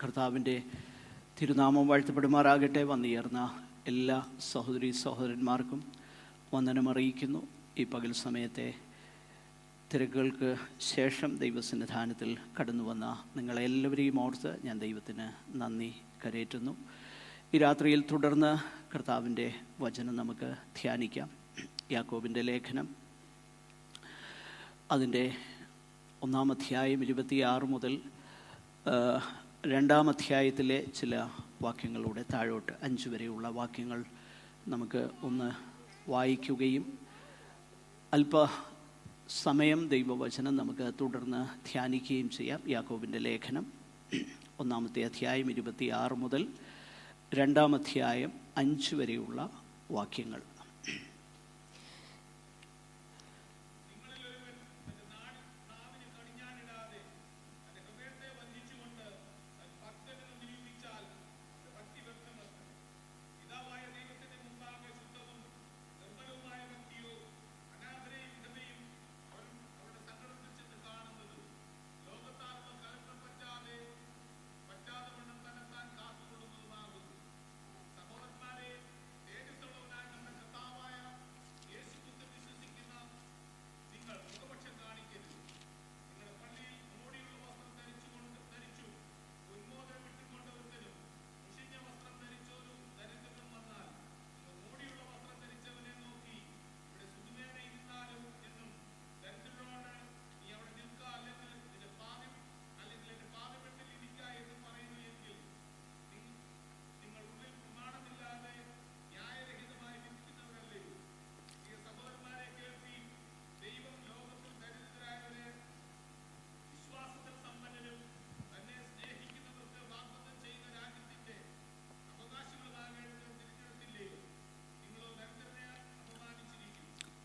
കർത്താവിൻ്റെ തിരുനാമം വാഴ്ത്തപ്പെടുമാറാകട്ടെ. വന്നുയർന്ന എല്ലാ സഹോദരീ സഹോദരന്മാർക്കും വന്ദനമറിയിക്കുന്നു. ഈ പകൽ സമയത്തെ തിരക്കുകൾക്ക് ശേഷം ദൈവസന്നിധാനത്തിൽ കടന്നു വന്ന നിങ്ങളെല്ലാവരെയും ഓർത്ത് ഞാൻ ദൈവത്തിന് നന്ദി കരേറ്റുന്നു. ഈ രാത്രിയിൽ തുടർന്ന് കർത്താവിൻ്റെ വചനം നമുക്ക് ധ്യാനിക്കാം. യാക്കോബിൻ്റെ ലേഖനം അതിൻ്റെ 1-ാം അധ്യായം 26 മുതൽ 2-ാം അധ്യായത്തിലെ ചില വാക്യങ്ങളുടെ താഴോട്ട് 5 വരെയുള്ള വാക്യങ്ങൾ നമുക്ക് ഒന്ന് വായിക്കുകയും അല്പസമയം ദൈവവചനം നമുക്ക് തുടർന്ന് ധ്യാനിക്കുകയും ചെയ്യാം. യാക്കോബിൻ്റെ ലേഖനം 1-ാമത്തെ അധ്യായം 26 മുതൽ 2-ാം അധ്യായം 5 വരെയുള്ള വാക്യങ്ങൾ.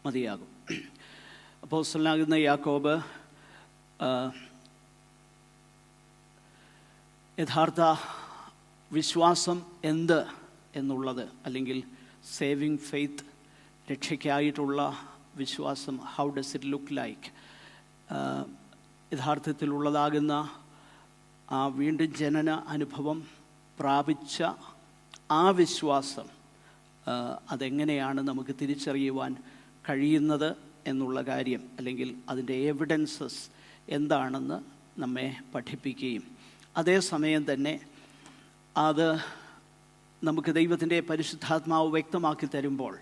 മതിയാകും. അപ്പോസ്തലനാകുന്ന യാക്കോബ് യഥാർത്ഥ വിശ്വാസം എന്ത് എന്നുള്ളത്, അല്ലെങ്കിൽ സേവിങ് ഫെയ്ത്ത്, രക്ഷയ്ക്കായിട്ടുള്ള വിശ്വാസം, how does it look like, യഥാർത്ഥത്തിലുള്ളതാകുന്ന ആ വീണ്ടും ജനന അനുഭവം പ്രാപിച്ച ആ വിശ്വാസം അതെങ്ങനെയാണ് നമുക്ക് തിരിച്ചറിയുവാൻ കഴിയുന്നത് എന്നുള്ള കാര്യം, അല്ലെങ്കിൽ അതിൻ്റെ എവിഡൻസസ് എന്താണെന്ന് നമ്മെ പഠിപ്പിക്കുകയും അതേസമയം തന്നെ അത് നമുക്ക് ദൈവത്തിൻ്റെ പരിശുദ്ധാത്മാവ് വ്യക്തമാക്കി തരുമ്പോൾ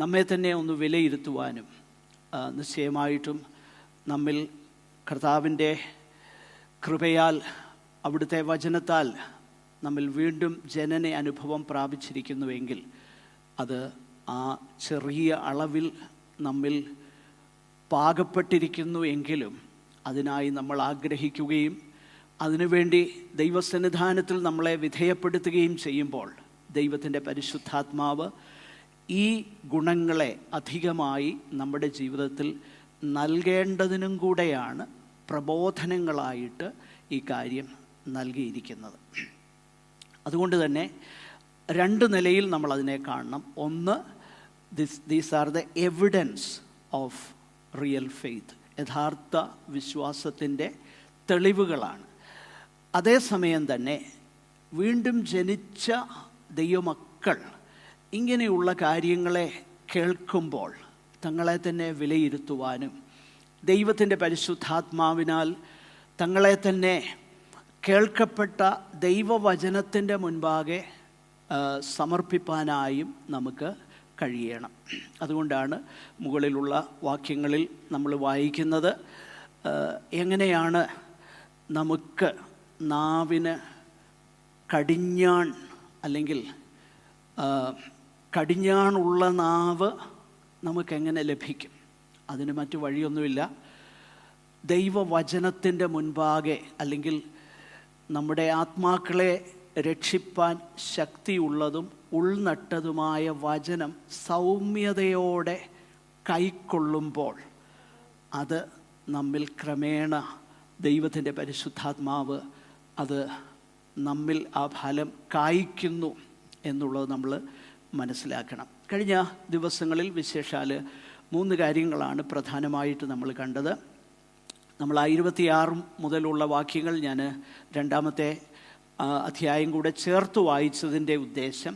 നമ്മെ തന്നെ ഒന്ന് വിലയിരുത്തുവാനും നിശ്ചയമായിട്ടും നമ്മിൽ കർത്താവിൻ്റെ കൃപയാൽ അവിടുത്തെ വചനത്താൽ നമ്മിൽ വീണ്ടും ജനന അനുഭവം പ്രാപിച്ചിരിക്കുന്നുവെങ്കിൽ അത് ആ ചെറിയ അളവിൽ നമ്മിൽ പാകപ്പെട്ടിരിക്കുന്നു എങ്കിലും അതിനായി നമ്മൾ ആഗ്രഹിക്കുകയും അതിനുവേണ്ടി ദൈവസന്നിധാനത്തിൽ നമ്മളെ വിധേയപ്പെടുത്തുകയും ചെയ്യുമ്പോൾ ദൈവത്തിൻ്റെ പരിശുദ്ധാത്മാവ് ഈ ഗുണങ്ങളെ അധികമായി നമ്മുടെ ജീവിതത്തിൽ നൽകേണ്ടതിനും കൂടെയാണ് പ്രബോധനങ്ങളായിട്ട് ഈ കാര്യം നൽകിയിരിക്കുന്നത്. അതുകൊണ്ട് തന്നെ 2 നിലയിൽ നമ്മൾ അതിനെ കാണണം. ഒന്ന്, these are the evidence of real faith, യഥാർത്ഥ വിശ്വാസത്തിൻ്റെ തെളിവുകളാണ്. അതേസമയം തന്നെ വീണ്ടും ജനിച്ച ദൈവമക്കൾ ഇങ്ങനെയുള്ള കാര്യങ്ങളെ കേൾക്കുമ്പോൾ തങ്ങളെ തന്നെ വിലയിരുത്തുവാനും ദൈവത്തിൻ്റെ പരിശുദ്ധാത്മാവിനാൽ തങ്ങളെ തന്നെ കേൾക്കപ്പെട്ട ദൈവവചനത്തിൻ്റെ മുൻപാകെ സമർപ്പിപ്പാനായും നമുക്ക് കഴിയണം. അതുകൊണ്ടാണ് മുകളിലുള്ള വാക്യങ്ങളിൽ നമ്മൾ വായിക്കുന്നത് എങ്ങനെയാണ് നമുക്ക് നാവിന് കടിഞ്ഞാൺ, അല്ലെങ്കിൽ കടിഞ്ഞാണുള്ള നാവ് നമുക്കെങ്ങനെ ലഭിക്കും? അതിന് മറ്റു വഴിയൊന്നുമില്ല. ദൈവവചനത്തിൻ്റെ മുൻപാകെ, അല്ലെങ്കിൽ നമ്മുടെ ആത്മാക്കളെ രക്ഷിപ്പാൻ ശക്തിയുള്ളതും ഉൾനട്ടതുമായ വചനം സൗമ്യതയോടെ കൈക്കൊള്ളുമ്പോൾ അത് നമ്മിൽ ക്രമേണ ദൈവത്തിൻ്റെ പരിശുദ്ധാത്മാവ് അത് നമ്മിൽ ആ ഫലം കായ്ക്കുന്നു എന്നുള്ളത് നമ്മൾ മനസ്സിലാക്കണം. കഴിഞ്ഞ ദിവസങ്ങളിൽ വിശേഷാൽ 3 കാര്യങ്ങളാണ് പ്രധാനമായിട്ട് നമ്മൾ കണ്ടത്. നമ്മൾ 26 മുതലുള്ള വാക്യങ്ങൾ ഞാൻ 2-ാമത്തെ അധ്യായം കൂടെ ചേർത്ത് വായിച്ചതിൻ്റെ ഉദ്ദേശം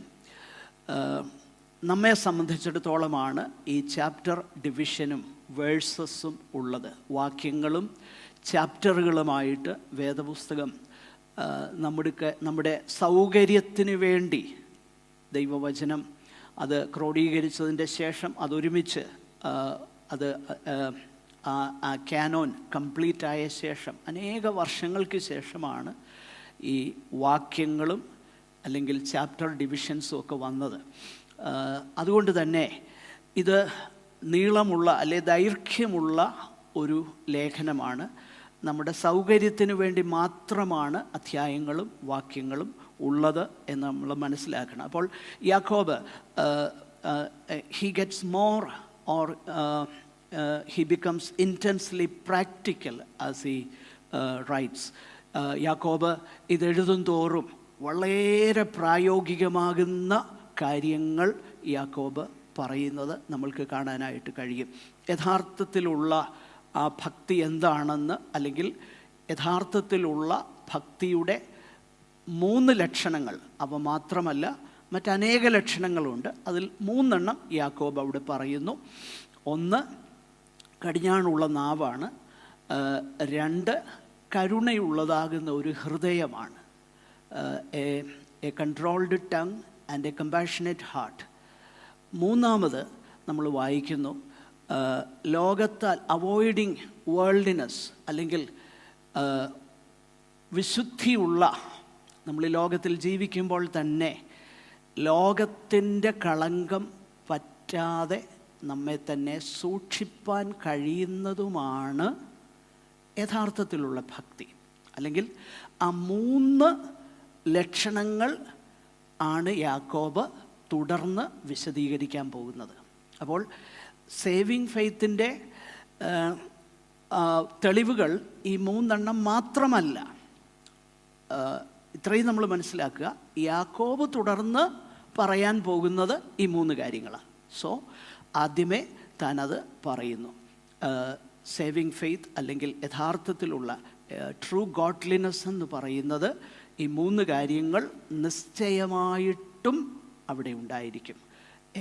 നമ്മെ സംബന്ധിച്ചിടത്തോളമാണ് ഈ ചാപ്റ്റർ ഡിവിഷനും വേഴ്സസും ഉള്ളത്. വാക്യങ്ങളും ചാപ്റ്ററുകളുമായിട്ട് വേദപുസ്തകം നമ്മുടെ സൗകര്യത്തിന് വേണ്ടി ദൈവവചനം അത് ക്രോഡീകരിച്ചതിൻ്റെ ശേഷം അതൊരുമിച്ച് അത് ആ ക്യാനോൻ കംപ്ലീറ്റ് ആയ ശേഷം അനേക വർഷങ്ങൾക്ക് ശേഷമാണ് ഈ വാക്യങ്ങളും അല്ലെങ്കിൽ ചാപ്റ്റർ ഡിവിഷൻസും ഒക്കെ വന്നത്. അതുകൊണ്ട് തന്നെ ഇത് നീളമുള്ള അല്ലെ ദൈർഘ്യമുള്ള ഒരു ലേഖനമാണ്. നമ്മുടെ സൗകര്യത്തിന് വേണ്ടി മാത്രമാണ് അധ്യായങ്ങളും വാക്യങ്ങളും ഉള്ളത് എന്ന് നമ്മൾ മനസ്സിലാക്കണം. അപ്പോൾ യാക്കോബ് he gets more or he becomes intensely practical as he writes. യാക്കോബ് ഇതെഴുതും തോറും വളരെ പ്രായോഗികമാകുന്ന കാര്യങ്ങൾ യാക്കോബ് പറയുന്നത് നമ്മൾക്ക് കാണാനായിട്ട് കഴിയും. യഥാർത്ഥത്തിലുള്ള ആ ഭക്തി എന്താണെന്ന്, അല്ലെങ്കിൽ യഥാർത്ഥത്തിലുള്ള ഭക്തിയുടെ 3 ലക്ഷണങ്ങൾ, അവ മാത്രമല്ല മറ്റനേക ലക്ഷണങ്ങളുണ്ട്. അതിൽ 3 യാക്കോബ് അവിടെ പറയുന്നു. 1 കടിഞ്ഞാണുള്ള നാവാണ്. 2 കരുണയുള്ളതാകുന്ന ഒരു ഹൃദയമാണ്. A controlled tongue and A compassionate heart. 3 നമ്മൾ വായിക്കുന്നു ലോകത്താൽ അവോയ്ഡിങ് വേൾഡിനെസ്, അല്ലെങ്കിൽ വിശുദ്ധിയുള്ള, നമ്മൾ ഈ ലോകത്തിൽ ജീവിക്കുമ്പോൾ തന്നെ ലോകത്തിൻ്റെ കളങ്കം പറ്റാതെ നമ്മെ തന്നെ സൂക്ഷിപ്പാൻ കഴിയുന്നതുമാണ് യഥാർത്ഥത്തിലുള്ള ഭക്തി. അല്ലെങ്കിൽ ആ 3 ലക്ഷണങ്ങൾ ആണ് യാക്കോബ് തുടർന്ന് വിശദീകരിക്കാൻ പോകുന്നത്. അപ്പോൾ സേവിങ് ഫെയ്ത്തിൻ്റെ തെളിവുകൾ ഈ 3 മാത്രമല്ല. ഇത്രയും നമ്മൾ മനസ്സിലാക്കുക, യാക്കോബ് തുടർന്ന് പറയാൻ പോകുന്നത് ഈ 3 കാര്യങ്ങളാണ്. സോ ആദ്യമേ താനത് പറയുന്നു. സേവിങ് ഫെയ്ത്ത് അല്ലെങ്കിൽ യഥാർത്ഥത്തിലുള്ള ട്രൂ ഗോഡ്ലിനെസ് എന്ന് പറയുന്നത് ഈ 3 കാര്യങ്ങൾ നിശ്ചയമായിട്ടും അവിടെ ഉണ്ടായിരിക്കും.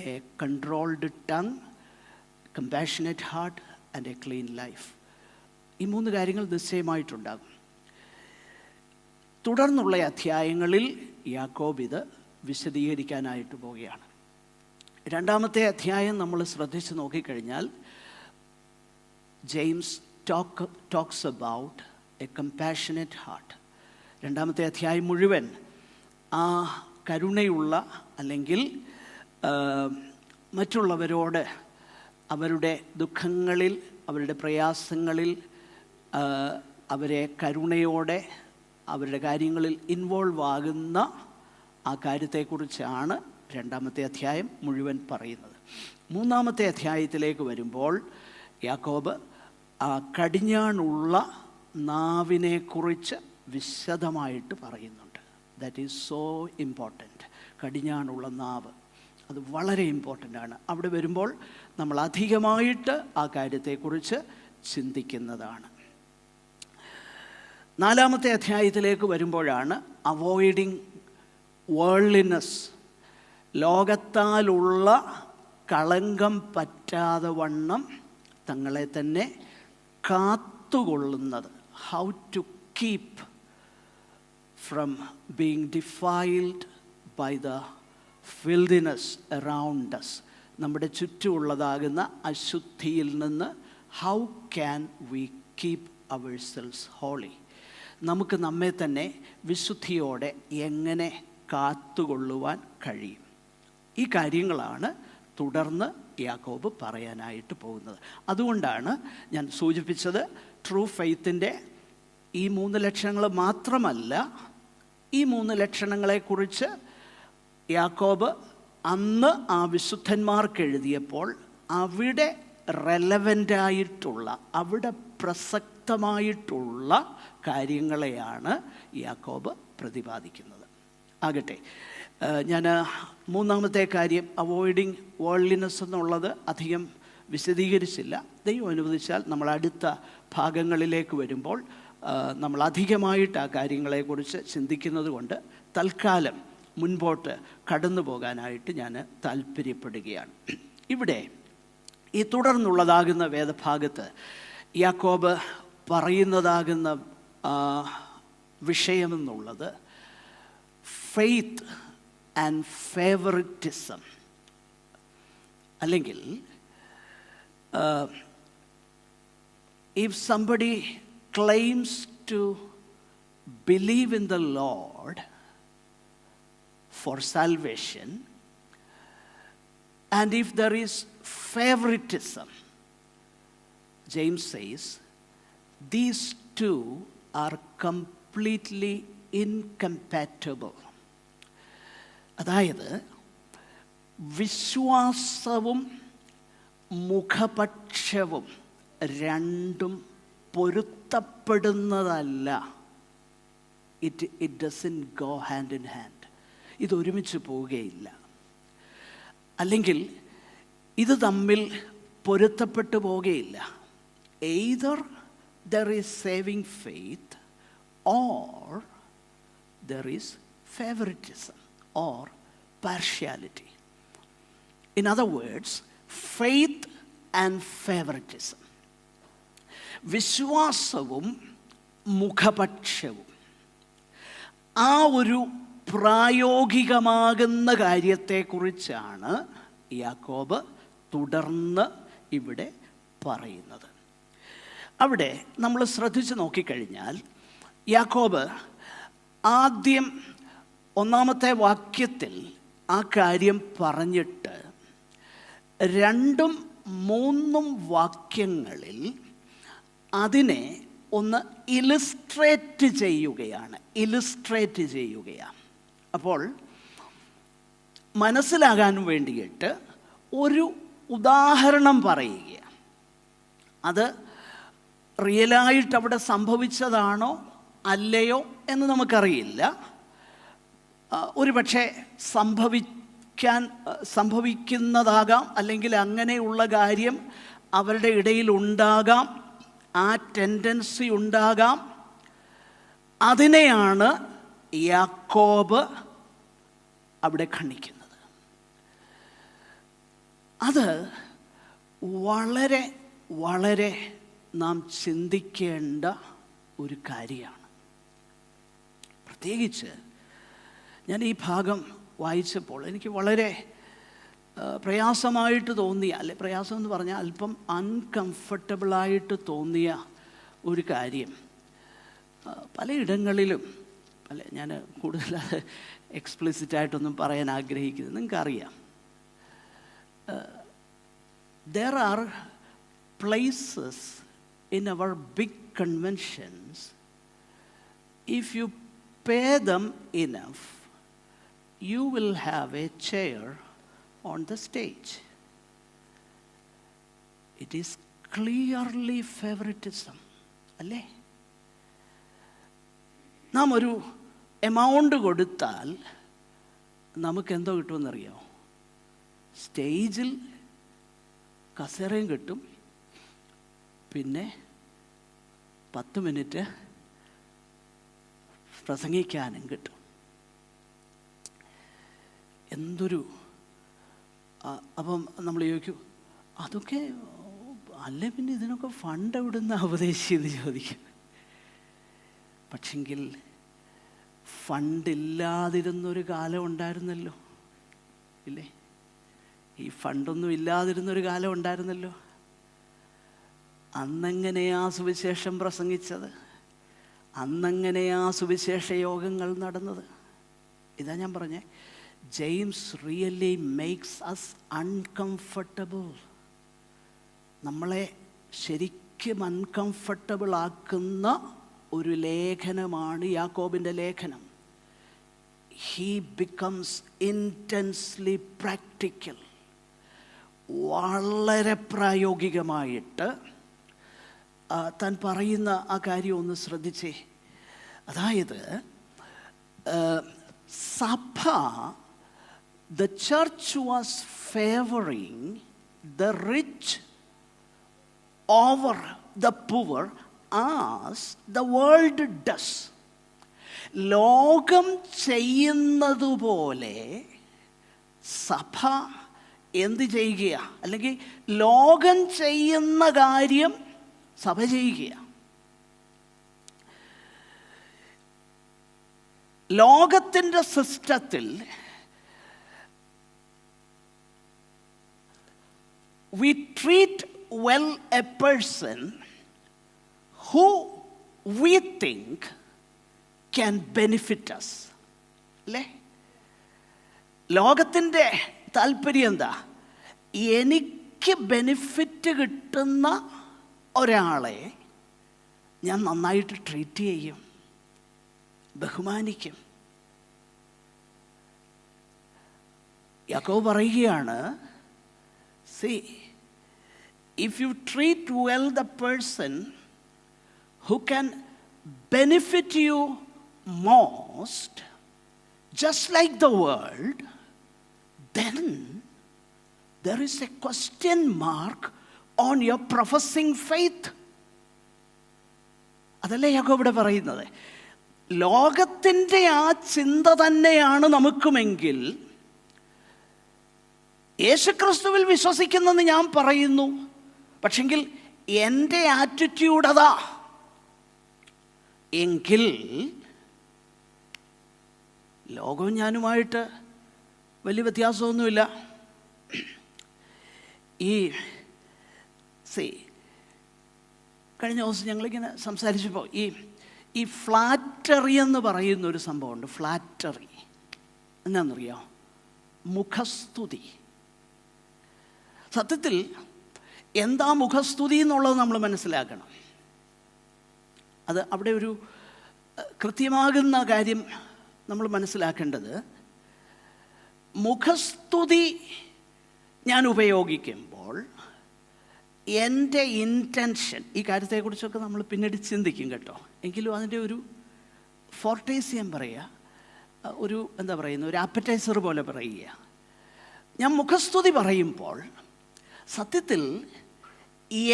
A controlled tongue, compassionate heart and A clean life. ഈ 3 കാര്യങ്ങൾ നിശ്ചയമായിട്ടുണ്ടാകും. തുടർന്നുള്ള അധ്യായങ്ങളിൽ യാക്കോബ് ഇത് വിശദീകരിക്കാനായിട്ട് പോവുകയാണ്. 2-ാമത്തെ അധ്യായം നമ്മൾ ശ്രദ്ധിച്ച് നോക്കിക്കഴിഞ്ഞാൽ James talks about a compassionate heart. 2-ാമത്തെ അധ്യായം മുഴുവൻ ആ കരുണയുള്ള, അല്ലെങ്കിൽ മറ്റുള്ളവരോട് അവരുടെ ദുഃഖങ്ങളിൽ, അവരുടെ പ്രയാസങ്ങളിൽ അവരെ കരുണയോടെ അവരുടെ കാര്യങ്ങളിൽ ഇൻവോൾവ് ആകുന്ന ആ കാര്യത്തെക്കുറിച്ചാണ് 2-ാമത്തെ അധ്യായം മുഴുവൻ പറയുന്നത്. 3-ാമത്തെ അധ്യായത്തിലേക്ക് വരുമ്പോൾ യാക്കോബ് ആ കടിഞ്ഞാണുള്ള നാവിനെക്കുറിച്ച് വിശദമായിട്ട് പറയുന്നുണ്ട്. That is so important. കടിഞ്ഞാണുള്ള നാവ്, അത് വളരെ ഇമ്പോർട്ടൻ്റ് ആണ്. അവിടെ വരുമ്പോൾ നമ്മൾ അധികമായിട്ട് ആ കാര്യത്തെക്കുറിച്ച് ചിന്തിക്കുന്നതാണ്. 4-ാമത്തെ അധ്യായത്തിലേക്ക് വരുമ്പോഴാണ് അവോയ്ഡിങ് വേൾഡ്ലിനെസ്, ലോകത്താലുള്ള കളങ്കം പറ്റാതെ വണ്ണം തങ്ങളെ തന്നെ കാത്തുകൊള്ളുന്നത്. How to keep from being defiled by the filthiness around us. നമ്മുടെ ചുറ്റുമുള്ളതാകുന്ന അശുദ്ധിയിൽ നിന്ന് how can we keep ourselves holy? നമുക്ക് നമ്മെ തന്നെ വിശുദ്ധിയോടെ എങ്ങനെ കാത്തുകൊള്ളുവാൻ കഴിയും? ഈ കാര്യങ്ങളാണ് തുടർന്ന് യാക്കോബ് പറയാനായിട്ട് പോകുന്നത്. അതുകൊണ്ടാണ് ഞാൻ സൂചിപ്പിച്ചത്, ട്രൂ ഫെയ്ത്തിൻ്റെ ഈ 3 ലക്ഷണങ്ങൾ മാത്രമല്ല, ഈ 3 ലക്ഷണങ്ങളെക്കുറിച്ച് യാക്കോബ് അന്ന് ആ വിശുദ്ധന്മാർക്ക് എഴുതിയപ്പോൾ അവിടെ റെലവൻ്റായിട്ടുള്ള, അവിടെ പ്രസക്തമായിട്ടുള്ള കാര്യങ്ങളെയാണ് യാക്കോബ് പ്രതിപാദിക്കുന്നത്. ആകട്ടെ, ഞാൻ 3-ാമത്തെ കാര്യം അവോയ്ഡിങ് വേൾഡ്ലിനെസ് എന്നുള്ളത് അധികം വിശദീകരിച്ചില്ല. ദൈവം അനുവദിച്ചാൽ നമ്മൾ അടുത്ത ഭാഗങ്ങളിലേക്ക് വരുമ്പോൾ നമ്മൾ അധികമായിട്ട് ആ കാര്യങ്ങളെക്കുറിച്ച് ചിന്തിക്കുന്നത് കൊണ്ട് തൽക്കാലം മുൻപോട്ട് കടന്നു പോകാനായിട്ട് ഞാൻ താല്പര്യപ്പെടുകയാണ്. ഇവിടെ ഈ തുടർന്നുള്ളതാകുന്ന വേദഭാഗത്ത് യാക്കോബ് പറയുന്നതാകുന്ന വിഷയമെന്നുള്ളത് ഫെയ്ത്ത് ആൻഡ് ഫേവറിറ്റിസം, അല്ലെങ്കിൽ if somebody claims to believe in the Lord for salvation, and if there is favoritism, James says, these two are completely incompatible. അതായത് വിശ്വാസവും മുഖപക്ഷവും രണ്ടും പൊരുത്തപ്പെടുന്നതല്ല. It doesn't go hand in hand. ഇതൊരുമിച്ച് പോവുകയില്ല. അല്ലെങ്കിൽ ഇത് തമ്മിൽ പൊരുത്തപ്പെട്ടു പോവുകയില്ല. Either there is saving faith or there is favouritism or partiality. In other words, faith and favoritism. വിശ്വാസവും മുഖപക്ഷവും, ആ ഒരു പ്രായോഗികമാകുന്ന കാര്യത്തെക്കുറിച്ചാണ് യാക്കോബ് തുടർന്ന് ഇവിടെ പറയുന്നത്. അവിടെ നമ്മൾ ശ്രദ്ധിച്ച് നോക്കിക്കഴിഞ്ഞാൽ യാക്കോബ് ആദ്യം 1-ാമത്തെ വാക്യത്തിൽ ആ കാര്യം പറഞ്ഞിട്ട് 2-3 വാക്യങ്ങളിൽ അതിനെ ഒന്ന് ഇലിസ്ട്രേറ്റ് ചെയ്യുകയാണ്. അപ്പോൾ മനസ്സിലാകാൻ വേണ്ടിയിട്ട് ഒരു ഉദാഹരണം പറയുക. അത് റിയലായിട്ട് അവിടെ സംഭവിച്ചതാണോ അല്ലയോ എന്ന് നമുക്കറിയില്ല. ഒരു പക്ഷേ സംഭവിക്കുന്നതാകാം, അല്ലെങ്കിൽ അങ്ങനെയുള്ള കാര്യം അവരുടെ ഇടയിൽ ഉണ്ടാകാം, ആ ടെൻഡൻസി ഉണ്ടാകാം. അതിനെയാണ് യാക്കോബ് അവിടെ ഖണ്ഡിക്കുന്നത്. അത് വളരെ വളരെ നാം ചിന്തിക്കേണ്ട ഒരു കാര്യമാണ്. പ്രത്യേകിച്ച് ഞാൻ ഈ ഭാഗം വായിച്ചപ്പോൾ എനിക്ക് വളരെ പ്രയാസമായിട്ട് തോന്നിയ, അല്ലെ പ്രയാസം എന്ന് പറഞ്ഞാൽ അല്പം അൺകംഫർട്ടബിളായിട്ട് തോന്നിയ ഒരു കാര്യം, പലയിടങ്ങളിലും ഞാൻ കൂടുതൽ എക്സ്പ്ലിസിറ്റായിട്ടൊന്നും പറയാൻ ആഗ്രഹിക്കുന്നത് നിങ്ങൾക്കറിയാം. there are places in our big conventions, if you pay them enough, you will have a chair on the stage. It is clearly favoritism, അല്ലേ? നാം ഒരു എമൗണ്ട് കൊടുത്താൽ നമുക്കെന്തോ കിട്ടുമെന്നറിയോ? സ്റ്റേജിൽ കസേരയും കിട്ടും, പിന്നെ 10 മിനിറ്റ് പ്രസംഗിക്കാനും കിട്ടും. എന്തൊരു അപ്പം നമ്മൾ ചോദിക്കും, അതൊക്കെ അല്ലേ, പിന്നെ ഇതിനൊക്കെ ഫണ്ട് എവിടുന്ന് ഉപദേശിച്ചെന്ന് ചോദിക്കും. പക്ഷെങ്കിൽ ഫണ്ടില്ലാതിരുന്നൊരു കാലം ഉണ്ടായിരുന്നല്ലോ, ഇല്ലേ? ഈ ഫണ്ടൊന്നും ഇല്ലാതിരുന്നൊരു കാലം ഉണ്ടായിരുന്നല്ലോ. അന്നെങ്ങനെയാ സുവിശേഷം പ്രസംഗിച്ചത്? അന്നെങ്ങനെയാ സുവിശേഷ യോഗങ്ങൾ നടന്നത്? ഇതാ ഞാൻ പറഞ്ഞേ, James really makes us uncomfortable. നമ്മളെ ശരിക്കും അൺകംഫർട്ടബിൾ ആക്കുന്ന ഒരു ലേഖനമാണ് യാക്കോബിൻ്റെ ലേഖനം. He becomes intensely practical. വളരെ പ്രായോഗികമായിട്ട് താൻ പറയുന്ന ആ കാര്യം ഒന്ന് ശ്രദ്ധിച്ചേ. അതായത് സഭ, the church was favoring the rich over the poor as the world does. ലോകം ചെയ്യുന്നതുപോലെ സഭ എന്ത് ചെയ്യുക? അല്ലെങ്കിൽ ലോകം ചെയ്യുന്ന കാര്യം സഭ ചെയ്യുക. ലോകത്തിൻ്റെ സിസ്റ്റത്തിൽ we treat well a person who we think can benefit us. അല്ലേ? ലോകത്തിൻ്റെ താല്പര്യം എന്താ? എനിക്ക് ബെനിഫിറ്റ് കിട്ടുന്ന ഒരാളെ ഞാൻ നന്നായിട്ട് ട്രീറ്റ് ചെയ്യും, ബഹുമാനിക്കും. യാക്കോബ് പറയുകയാണ്, see, if you treat well the person who can benefit you most, just like the world, then there is a question mark on your professing faith. അതല്ലേ യാക്കോബ് ഇവിടെ പറയുന്നത്. ലോകത്തിൻ്റെ ആ ചിന്ത തന്നെയാണ് നമുക്കുമെങ്കിൽ, യേശുക്രിസ്തുവിൽ വിശ്വസിക്കുന്നെന്ന് ഞാൻ പറയുന്നു, പക്ഷെങ്കിൽ എൻ്റെ ആറ്റിറ്റ്യൂഡ് അതാ എങ്കിൽ ലോകവും ഞാനുമായിട്ട് വലിയ വ്യത്യാസമൊന്നുമില്ല. കഴിഞ്ഞ ദിവസം ഞങ്ങളിങ്ങനെ സംസാരിച്ചപ്പോൾ ഈ ഫ്ലാറ്ററി എന്ന് പറയുന്ന ഒരു സംഭവമുണ്ട്. ഫ്ലാറ്ററി എന്നാണെന്നറിയോ? മുഖസ്തുതി. സത്യത്തിൽ എന്താ മുഖസ്തുതി എന്നുള്ളത് നമ്മൾ മനസ്സിലാക്കണം. അത് അവിടെ ഒരു കൃത്യമാകുന്ന കാര്യം നമ്മൾ മനസ്സിലാക്കേണ്ടത്, മുഖസ്തുതി ഞാൻ ഉപയോഗിക്കുമ്പോൾ എൻ്റെ ഇൻറ്റൻഷൻ, ഈ കാര്യത്തെക്കുറിച്ചൊക്കെ നമ്മൾ പിന്നീട് ചിന്തിക്കും കേട്ടോ, എങ്കിലും അതിൻ്റെ ഒരു ഫോർട്ടേസിയം പറയുക, ഒരു എന്താ പറയുന്ന ഒരു ആപ്പറ്റൈസർ പോലെ പറയുക. ഞാൻ മുഖസ്തുതി പറയുമ്പോൾ സത്യത്തിൽ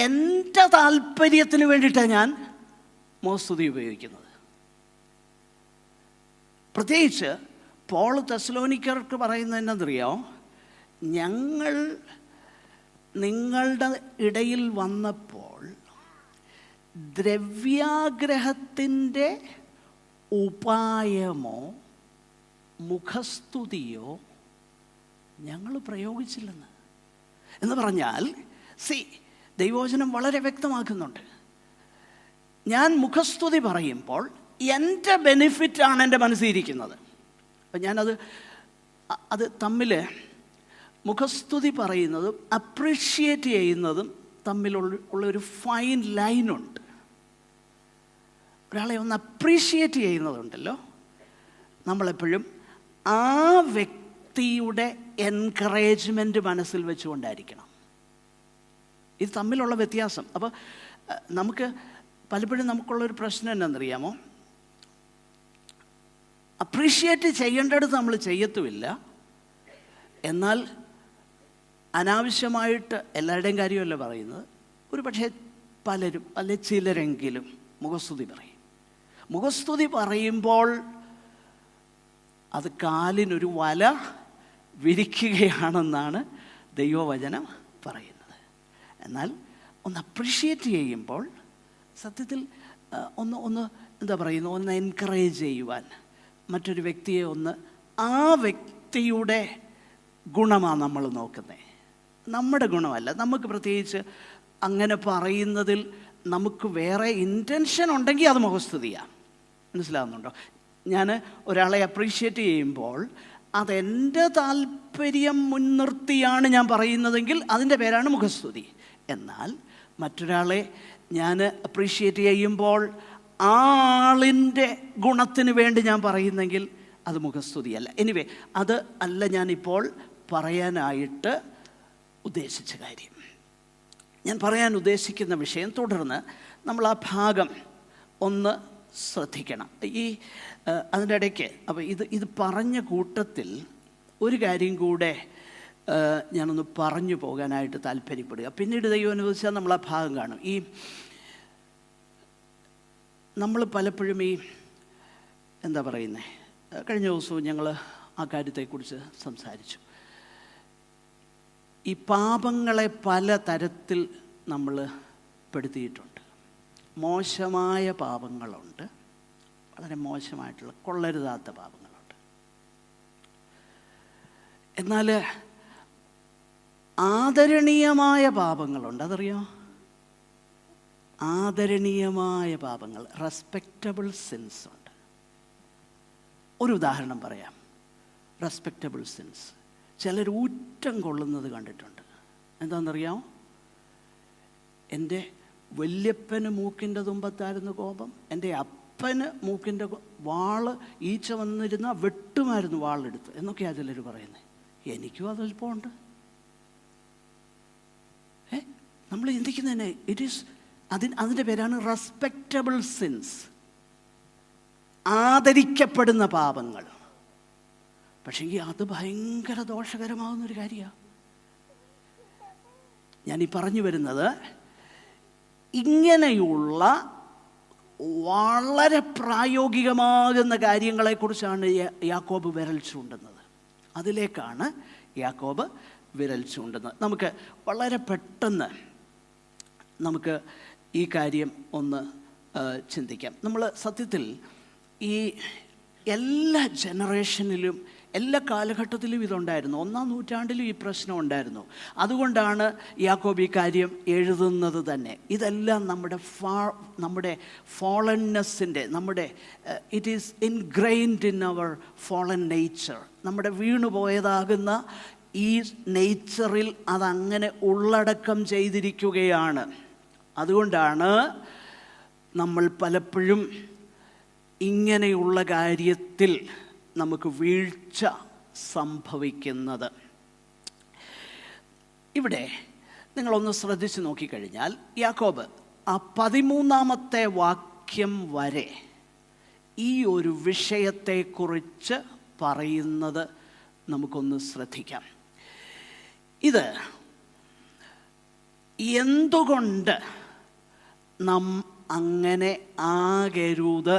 എൻ്റെ താല്പര്യത്തിന് വേണ്ടിയിട്ടാണ് ഞാൻ മുഖസ്തുതി ഉപയോഗിക്കുന്നത്. പ്രത്യേകിച്ച് പോൾ തെസ്സലോനിക്കർക്ക് പറയുന്നത് എന്നറിയോ? ഞങ്ങൾ നിങ്ങളുടെ ഇടയിൽ വന്നപ്പോൾ ദ്രവ്യാഗ്രഹത്തിൻ്റെ ഉപായമോ മുഖസ്തുതിയോ ഞങ്ങൾ പ്രയോഗിച്ചില്ലെന്ന്. എന്ന് പറഞ്ഞാൽ ദൈവവചനം വളരെ വ്യക്തമാക്കുന്നുണ്ട്. ഞാൻ മുഖസ്തുതി പറയുമ്പോൾ എൻ്റെ ബെനിഫിറ്റാണ് എൻ്റെ മനസ്സിലിരിക്കുന്നത്. അപ്പം അത് തമ്മിൽ മുഖസ്തുതി പറയുന്നതും അപ്രീഷിയേറ്റ് ചെയ്യുന്നതും തമ്മിലുള്ളൊരു ഫൈൻ ലൈനുണ്ട്. ഒരാളെ ഒന്ന് അപ്രീഷിയേറ്റ് ചെയ്യുന്നതുണ്ടല്ലോ, നമ്മളെപ്പോഴും ആ വ്യക്തിയുടെ എൻകറേജ്മെൻറ്റ് മനസ്സിൽ വെച്ചുകൊണ്ടായിരിക്കണം. ഇത് തമ്മിലുള്ള വ്യത്യാസം. അപ്പോൾ നമുക്ക് പലപ്പോഴും നമുക്കുള്ളൊരു പ്രശ്നം എന്നാണെന്നറിയാമോ? അപ്രീഷിയേറ്റ് ചെയ്യേണ്ടടുത്ത് നമ്മൾ ചെയ്യത്തുമില്ല, എന്നാൽ അനാവശ്യമായിട്ട് എല്ലാവരുടെയും കാര്യമല്ല പറയുന്നത്, ഒരു പക്ഷേ പലരും അല്ലെ ചിലരെങ്കിലും മുഖസ്തുതി പറയും. മുഖസ്തുതി പറയുമ്പോൾ അത് കാലിനൊരു വല വിരിക്കുകയാണെന്നാണ് ദൈവവചനം പറയുന്നത്. എന്നാൽ ഒന്ന് അപ്രീഷിയേറ്റ് ചെയ്യുമ്പോൾ സത്യത്തിൽ ഒന്ന് എന്താ പറയുന്നത്, ഒന്ന് എൻകറേജ് ചെയ്യുവാൻ, മറ്റൊരു വ്യക്തിയെ ആ വ്യക്തിയുടെ ഗുണമാണ് നമ്മൾ നോക്കുന്നത്, നമ്മുടെ ഗുണമല്ല. നമുക്ക് പ്രത്യേകിച്ച് അങ്ങനെ പറയുന്നതിൽ നമുക്ക് വേറെ ഇൻറ്റൻഷൻ ഉണ്ടെങ്കിൽ അത് മുഖസ്തുതിയാണ്. മനസ്സിലാകുന്നുണ്ടോ? ഞാൻ ഒരാളെ അപ്രീഷിയേറ്റ് ചെയ്യുമ്പോൾ അതെൻ്റെ താല്പര്യം മുൻനിർത്തിയാണ് ഞാൻ പറയുന്നതെങ്കിൽ അതിൻ്റെ പേരാണ് മുഖസ്തുതി. എന്നാൽ മറ്റൊരാളെ ഞാൻ അപ്രീഷിയേറ്റ് ചെയ്യുമ്പോൾ ആ ആളിൻ്റെ ഗുണത്തിന് വേണ്ടി ഞാൻ പറയുന്നെങ്കിൽ അത് മുഖസ്തുതിയല്ല. എനിവേ, അത് അല്ല ഞാനിപ്പോൾ പറയാനായിട്ട് ഉദ്ദേശിച്ച കാര്യം. ഞാൻ പറയാൻ ഉദ്ദേശിക്കുന്ന വിഷയം തുടർന്ന് നമ്മൾ ആ ഭാഗം ഒന്ന് ശ്രദ്ധിക്കണം. അതിൻ്റെ ഇടയ്ക്ക് അപ്പോൾ ഇത് പറഞ്ഞ കൂട്ടത്തിൽ ഒരു കാര്യം കൂടെ ഞാനൊന്ന് പറഞ്ഞു പോകാനായിട്ട് താല്പര്യപ്പെടുക. പിന്നീട് ദൈവം അനുവദിച്ചാൽ നമ്മൾ ആ ഭാഗം കാണും. നമ്മൾ പലപ്പോഴും എന്താ പറയുന്നത്, കഴിഞ്ഞ ദിവസവും ഞങ്ങൾ ആ കാര്യത്തെക്കുറിച്ച് സംസാരിച്ചു. ഈ പാപങ്ങളെ പല തരത്തിൽ നമ്മൾ പെടുത്തിയിട്ടുണ്ട്. മോശമായ പാപങ്ങളുണ്ട്, വളരെ മോശമായിട്ടുള്ള കൊള്ളരുതാത്ത പാപങ്ങളുണ്ട്. എന്നാൽ ആദരണീയമായ പാപങ്ങളുണ്ട്. അതറിയോ? ആദരണീയമായ പാപങ്ങൾ, റെസ്പെക്റ്റബിൾ സിൻസ് ഉണ്ട്. ഒരു ഉദാഹരണം പറയാം. റെസ്പെക്റ്റബിൾ സിൻസ് ചിലർ ഊറ്റം കൊള്ളുന്നത് കണ്ടിട്ടുണ്ട്. എന്താണെന്നറിയാമോ? എൻ്റെ വല്യപ്പന് മൂക്കിൻ്റെ തുമ്പത്തായിരുന്നു കോപം, എൻ്റെ അപ്പന് മൂക്കിൻ്റെ ഈച്ച വന്നിരുന്ന വെട്ടുമായിരുന്നു വാളെടുത്ത് എന്നൊക്കെയാണ് ചിലർ പറയുന്നത്. എനിക്കും അതല്പമുണ്ട്. നമ്മൾ ചിന്തിക്കുന്നതന്നെ ഇറ്റ് ഈസ് അതിൻ്റെ പേരാണ് റെസ്പെക്റ്റബിൾ സിൻസ്, ആദരിക്കപ്പെടുന്ന പാപങ്ങൾ. പക്ഷേ അത് ഭയങ്കര ദോഷകരമാകുന്നൊരു കാര്യമാണ്. ഞാനീ പറഞ്ഞു വരുന്നത് ഇങ്ങനെയുള്ള വളരെ പ്രായോഗികമാകുന്ന കാര്യങ്ങളെക്കുറിച്ചാണ് യാക്കോബ് വിരൽ ചൂണ്ടുന്നത്. അതിലേക്കാണ് യാക്കോബ് വിരൽ ചൂണ്ടുന്നത്. നമുക്ക് വളരെ പെട്ടെന്ന് നമുക്ക് ഈ കാര്യം ഒന്ന് ചിന്തിക്കാം. നമ്മൾ സത്യത്തിൽ ഈ എല്ലാ ജനറേഷനിലും എല്ലാ കാലഘട്ടത്തിലും ഇതുണ്ടായിരുന്നു. 1-ാം നൂറ്റാണ്ടിലും ഈ പ്രശ്നം ഉണ്ടായിരുന്നു. അതുകൊണ്ടാണ് യാക്കോബ് ഈ കാര്യം എഴുതുന്നത് തന്നെ. ഇതെല്ലാം നമ്മുടെ ഫോളൻനെസ്സിൻ്റെ, it is ingrained in our fallen nature. നമ്മുടെ വീണുപോയതാകുന്ന ഈ നേച്ചറിൽ അതങ്ങനെ ഉള്ളടക്കം ചെയ്തിരിക്കുകയാണ്. അതുകൊണ്ടാണ് നമ്മൾ പലപ്പോഴും ഇങ്ങനെയുള്ള കാര്യത്തിൽ നമുക്ക് വീഴ്ച സംഭവിക്കുന്നത്. ഇവിടെ നിങ്ങളൊന്ന് ശ്രദ്ധിച്ച് നോക്കിക്കഴിഞ്ഞാൽ യാക്കോബ് ആ 13-ാമത്തെ വാക്യം വരെ ഈ ഒരു വിഷയത്തെക്കുറിച്ച് പറയുന്നത് നമുക്കൊന്ന് ശ്രദ്ധിക്കാം. ഇത് എന്തുകൊണ്ട് നാം അങ്ങനെ ആകരുത്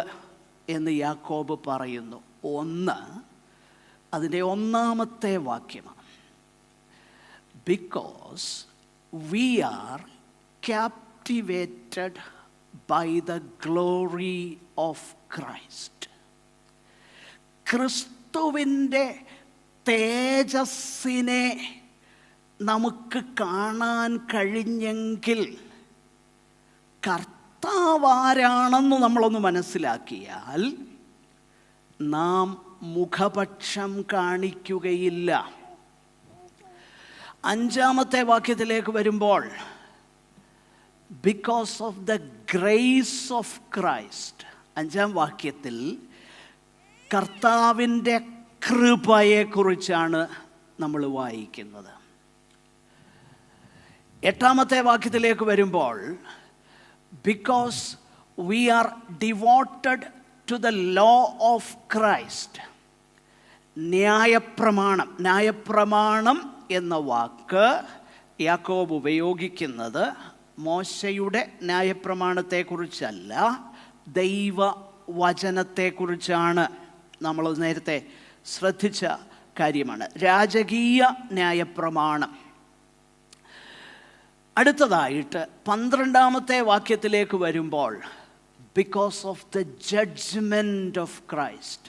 എന്ന് യാക്കോബ് പറയുന്നു. അതിൻ്റെ 1-ാമത്തെ വാക്യമാണ്. Because we are captivated by the glory of Christ. ക്രിസ്തുവിൻ്റെ തേജസ്സിനെ നമുക്ക് കാണാൻ കഴിഞ്ഞെങ്കിൽ കർത്താവാരാണെന്ന് നമ്മളൊന്ന് മനസ്സിലാക്കിയാൽ നാം മുഖപക്ഷം കാണിക്കുകയില്ല. 5-ാമത്തെ വാക്യത്തിലേക്ക് വരുമ്പോൾ because of the grace of Christ, 5-ാം വാക്യത്തിൽ കർത്താവിൻ്റെ കൃപയെക്കുറിച്ചാണ് നമ്മൾ വായിക്കുന്നത്. 8-ാമത്തെ വാക്യത്തിലേക്ക് വരുമ്പോൾ because we are devoted to the law of Christ. ന്യായപ്രമാണം എന്ന വാക്ക് യാക്കോബ് ഉപയോഗിക്കുന്നത് മോശയുടെ ന്യായപ്രമാണത്തെക്കുറിച്ചല്ല, ദൈവവചനത്തെക്കുറിച്ചാണ്. നമ്മൾ നേരത്തെ ശ്രദ്ധിച്ച കാര്യമാണ്, രാജകീയ ന്യായപ്രമാണം. അടുത്തതായിട്ട് 12-ാമത്തെ വാക്യത്തിലേക്ക് വരുമ്പോൾ because of the judgement of Christ,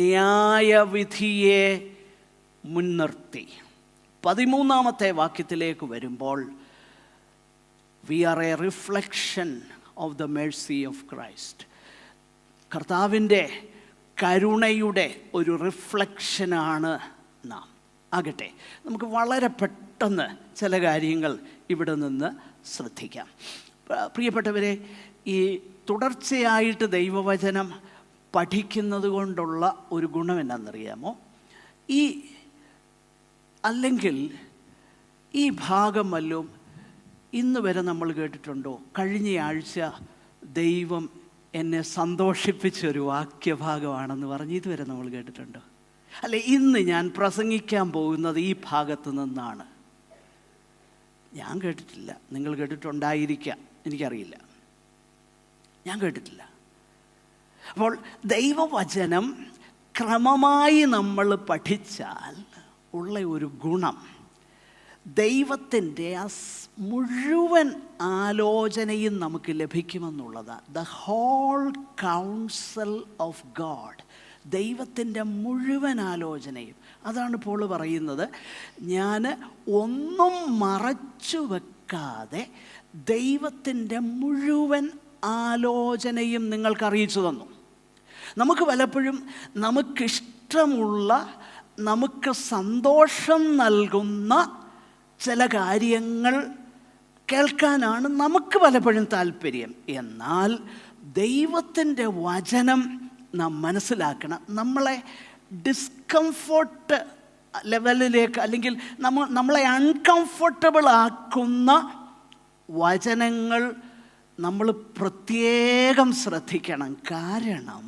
ന്യായവിധിയെ മുൻനിർത്തി. 13-ാമത്തെ വാക്യത്തിലേക്ക് വരുമ്പോൾ we are a reflection of the mercy of Christ, കർത്താവിൻ്റെ കരുണയുടെ ഒരു റിഫ്ലക്ഷനാണ് നാം. ആകട്ടെ, നമുക്ക് വളരെ പെട്ടെന്ന് ചില കാര്യങ്ങൾ ഇവിടെ നിന്ന് ശ്രദ്ധിക്കാം. പ്രിയപ്പെട്ടവരെ, ഈ തുടർച്ചയായിട്ട് ദൈവവചനം പഠിക്കുന്നത് കൊണ്ടുള്ള ഒരു ഗുണം എന്നാണെന്നറിയാമോ? അല്ലെങ്കിൽ ഈ ഭാഗം വല്ലതും ഇന്ന് വരെ നമ്മൾ കേട്ടിട്ടുണ്ടോ? കഴിഞ്ഞ ആഴ്ച ദൈവം എന്നെ സന്തോഷിപ്പിച്ചൊരു വാക്യഭാഗമാണെന്ന് പറഞ്ഞ് ഇതുവരെ നമ്മൾ കേട്ടിട്ടുണ്ടോ? അല്ലെ, ഇന്ന് ഞാൻ പ്രസംഗിക്കാൻ പോകുന്നത് ഈ ഭാഗത്ത് നിന്നാണ്. ഞാൻ കേട്ടിട്ടില്ല. നിങ്ങൾ കേട്ടിട്ടുണ്ടായിരിക്കാം, എനിക്കറിയില്ല. ഞാൻ കേട്ടിട്ടില്ല. അപ്പോൾ ദൈവവചനം ക്രമമായി നമ്മൾ പഠിച്ചാൽ ഉള്ള ഒരു ഗുണം, ദൈവത്തിൻ്റെ ആ മുഴുവൻ ആലോചനയും നമുക്ക് ലഭിക്കുമെന്നുള്ളതാണ്. The whole council of God, ദൈവത്തിൻ്റെ മുഴുവൻ ആലോചനയും. അതാണ് പോൾ പറയുന്നത്, ഞാൻ ഒന്നും മറച്ചു വെക്കാതെ ദൈവത്തിൻ്റെ മുഴുവൻ ആലോചനയും നിങ്ങൾക്ക് അറിയിച്ചു തന്നു. നമുക്ക് പലപ്പോഴും നമുക്കിഷ്ടമുള്ള, നമുക്ക് സന്തോഷം നൽകുന്ന ചില കാര്യങ്ങൾ കേൾക്കാനാണ് നമുക്ക് പലപ്പോഴും താല്പര്യം. എന്നാൽ ദൈവത്തിൻ്റെ വചനം നാം മനസ്സിലാക്കണം, നമ്മളെ ഡിസ്കംഫോർട്ട് ലെവലിലേക്ക്, അല്ലെങ്കിൽ നമ്മളെ അൺകംഫർട്ടബിൾ ആക്കുന്ന വചനങ്ങൾ നമ്മൾ പ്രത്യേകം ശ്രദ്ധിക്കണം. കാരണം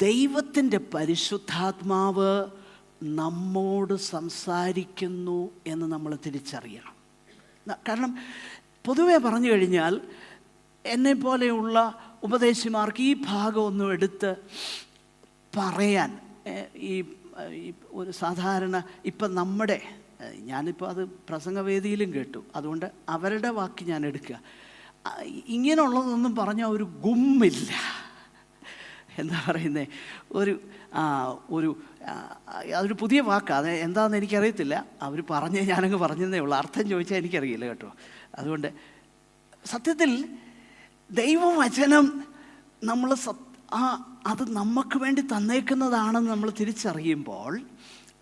ദൈവത്തിൻ്റെ പരിശുദ്ധാത്മാവ് നമ്മോട് സംസാരിക്കുന്നു എന്ന് നമ്മൾ തിരിച്ചറിയണം. കാരണം പൊതുവെ പറഞ്ഞു കഴിഞ്ഞാൽ എന്നെപ്പോലെയുള്ള ഉപദേശിമാർക്ക് ഈ ഭാഗമൊന്നും എടുത്ത് പറയാൻ, ഈ ഒരു സാധാരണ ഇപ്പം നമ്മുടെ, ഞാനിപ്പോൾ അത് പ്രസംഗവേദിയിലും കേട്ടു, അതുകൊണ്ട് അവരുടെ വാക്ക് ഞാൻ എടുക്കുക, ഇങ്ങനെയുള്ളതൊന്നും പറഞ്ഞാൽ ഒരു ഗുമ്മില്ല. എന്താ പറയുന്നത്, അതൊരു പുതിയ വാക്കാണ്, അത് എന്താണെന്ന് എനിക്കറിയത്തില്ല. അവർ പറഞ്ഞേ ഞാനങ്ങ് പറഞ്ഞതേ ഉള്ളൂ, അർത്ഥം ചോദിച്ചാൽ എനിക്കറിയില്ല കേട്ടോ. അതുകൊണ്ട് സത്യത്തിൽ ദൈവവചനം നമ്മൾ അത് നമുക്ക് വേണ്ടി തന്നേക്കുന്നതാണെന്ന് നമ്മൾ തിരിച്ചറിയുമ്പോൾ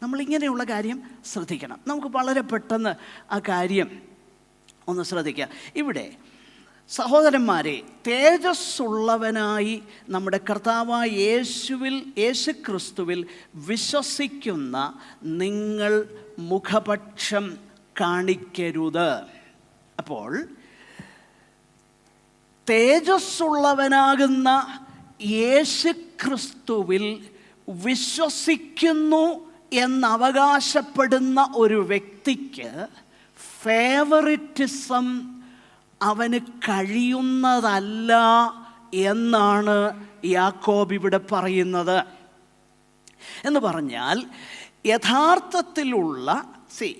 നമ്മളിങ്ങനെയുള്ള കാര്യം ശ്രദ്ധിക്കണം. നമുക്ക് വളരെ പെട്ടെന്ന് ആ കാര്യം ഒന്ന് ശ്രദ്ധിക്കാം. ഇവിടെ സഹോദരന്മാരെ, തേജസ്സുള്ളവനായി നമ്മുടെ കർത്താവായ യേശുക്രിസ്തുവിൽ വിശ്വസിക്കുന്ന നിങ്ങൾ മുഖപക്ഷം കാണിക്കരുത്. അപ്പോൾ തേജസ്സുള്ളവനാകുന്ന യേശുക്രിസ്തുവിൽ വിശ്വസിക്കുന്നു എന്നവകാശപ്പെടുന്ന ഒരു വ്യക്തിക്ക് ഫേവറിറ്റിസം അവന് കഴിയുന്നതല്ല എന്നാണ് യാക്കോബ് ഇവിടെ പറയുന്നത്. എന്ന് പറഞ്ഞാൽ യഥാർത്ഥത്തിലുള്ള,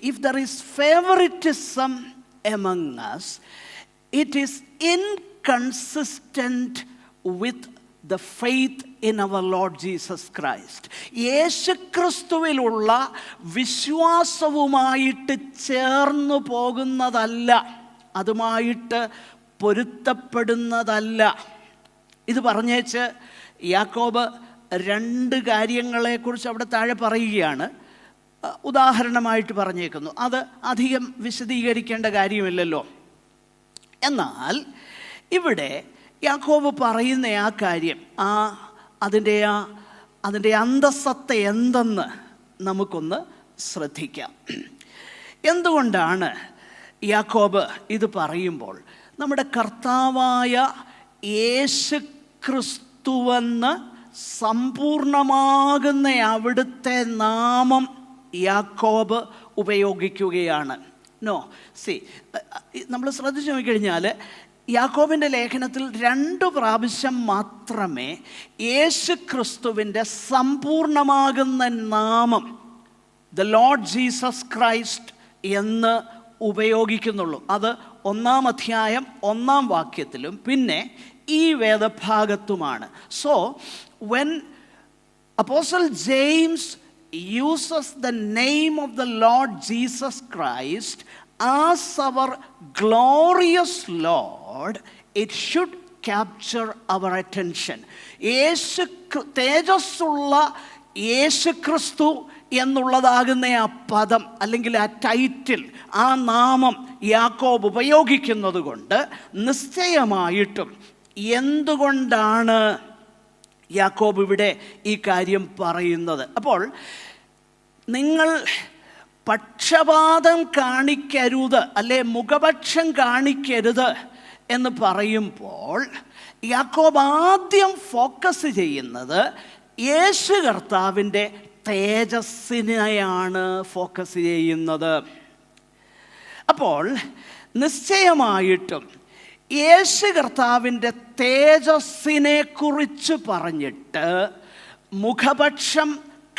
if there is favoritism among us, it is inconsistent with the faith in our Lord Jesus Christ. യേശുക്രിസ്തുവിലുള്ള വിശ്വാസവുമായിട്ട് ചേർന്നു പോകുന്നതല്ല, അതുമായിട്ട് പൊരുത്തപ്പെടുന്നതല്ല. ഇത് പറഞ്ഞേച്ച് യാക്കോബ് രണ്ട് കാര്യങ്ങളെക്കുറിച്ച് അവിടെ താഴെ പറയുകയാണ്. ഉദാഹരണമായിട്ട് പറഞ്ഞേക്കുന്നു. അത് അധികം വിശദീകരിക്കേണ്ട കാര്യമില്ലല്ലോ. എന്നാൽ ഇവിടെ യാക്കോബ് പറയുന്ന ആ കാര്യം, അതിൻ്റെ അന്തസത്ത എന്തെന്ന് നമുക്കൊന്ന് ശ്രദ്ധിക്കാം. എന്തുകൊണ്ടാണ് യാക്കോബ് ഇത് പറയുമ്പോൾ നമ്മുടെ കർത്താവായ യേശുക്രിസ്തുവെന്ന് സമ്പൂർണമാകുന്ന അവിടുത്തെ നാമം യാക്കോബ് ഉപയോഗിക്കുകയാണ്? നമ്മൾ ശ്രദ്ധിച്ചു നോക്കിക്കഴിഞ്ഞാൽ യാക്കോബിൻ്റെ ലേഖനത്തിൽ 2 പ്രാവശ്യം മാത്രമേ യേശുക്രിസ്തുവിൻ്റെ സമ്പൂർണമാകുന്ന നാമം ദ ലോർഡ് ജീസസ് ക്രൈസ്റ്റ് എന്ന് ഉപയോഗിക്കുന്നുള്ളൂ. അത് 1-ാം അധ്യായം 1-ാം വാക്യത്തിലും പിന്നെ ഈ വേദഭാഗത്തുമാണ്. So when Apostle James uses the name of the Lord Jesus Christ as our glorious Lord, it should capture our attention. തേജസ്സുള്ള യേശുക്രിസ്തു എന്നുള്ളതാകുന്ന ആ പദം അല്ലെങ്കിൽ ആ ടൈറ്റിൽ, ആ നാമം യാക്കോബ് ഉപയോഗിക്കുന്നത് കൊണ്ട് നിശ്ചയമായിട്ടും എന്തുകൊണ്ടാണ് യാക്കോബ് ഇവിടെ ഈ കാര്യം പറയുന്നത്? അപ്പോൾ നിങ്ങൾ പക്ഷപാതം കാണിക്കരുത്, അല്ലെ മുഖപക്ഷം കാണിക്കരുത് എന്ന് പറയുമ്പോൾ യാക്കോബ് ആദ്യം ഫോക്കസ് ചെയ്യുന്നത് യേശു കർത്താവിൻ്റെ തേജസ്സിനെയാണ് ഫോക്കസ് ചെയ്യുന്നത്. അപ്പോൾ നിശ്ചയമായിട്ടും യേശു കർത്താവിൻ്റെ തേജസ്സിനെ കുറിച്ച് പറഞ്ഞിട്ട് മുഖപക്ഷം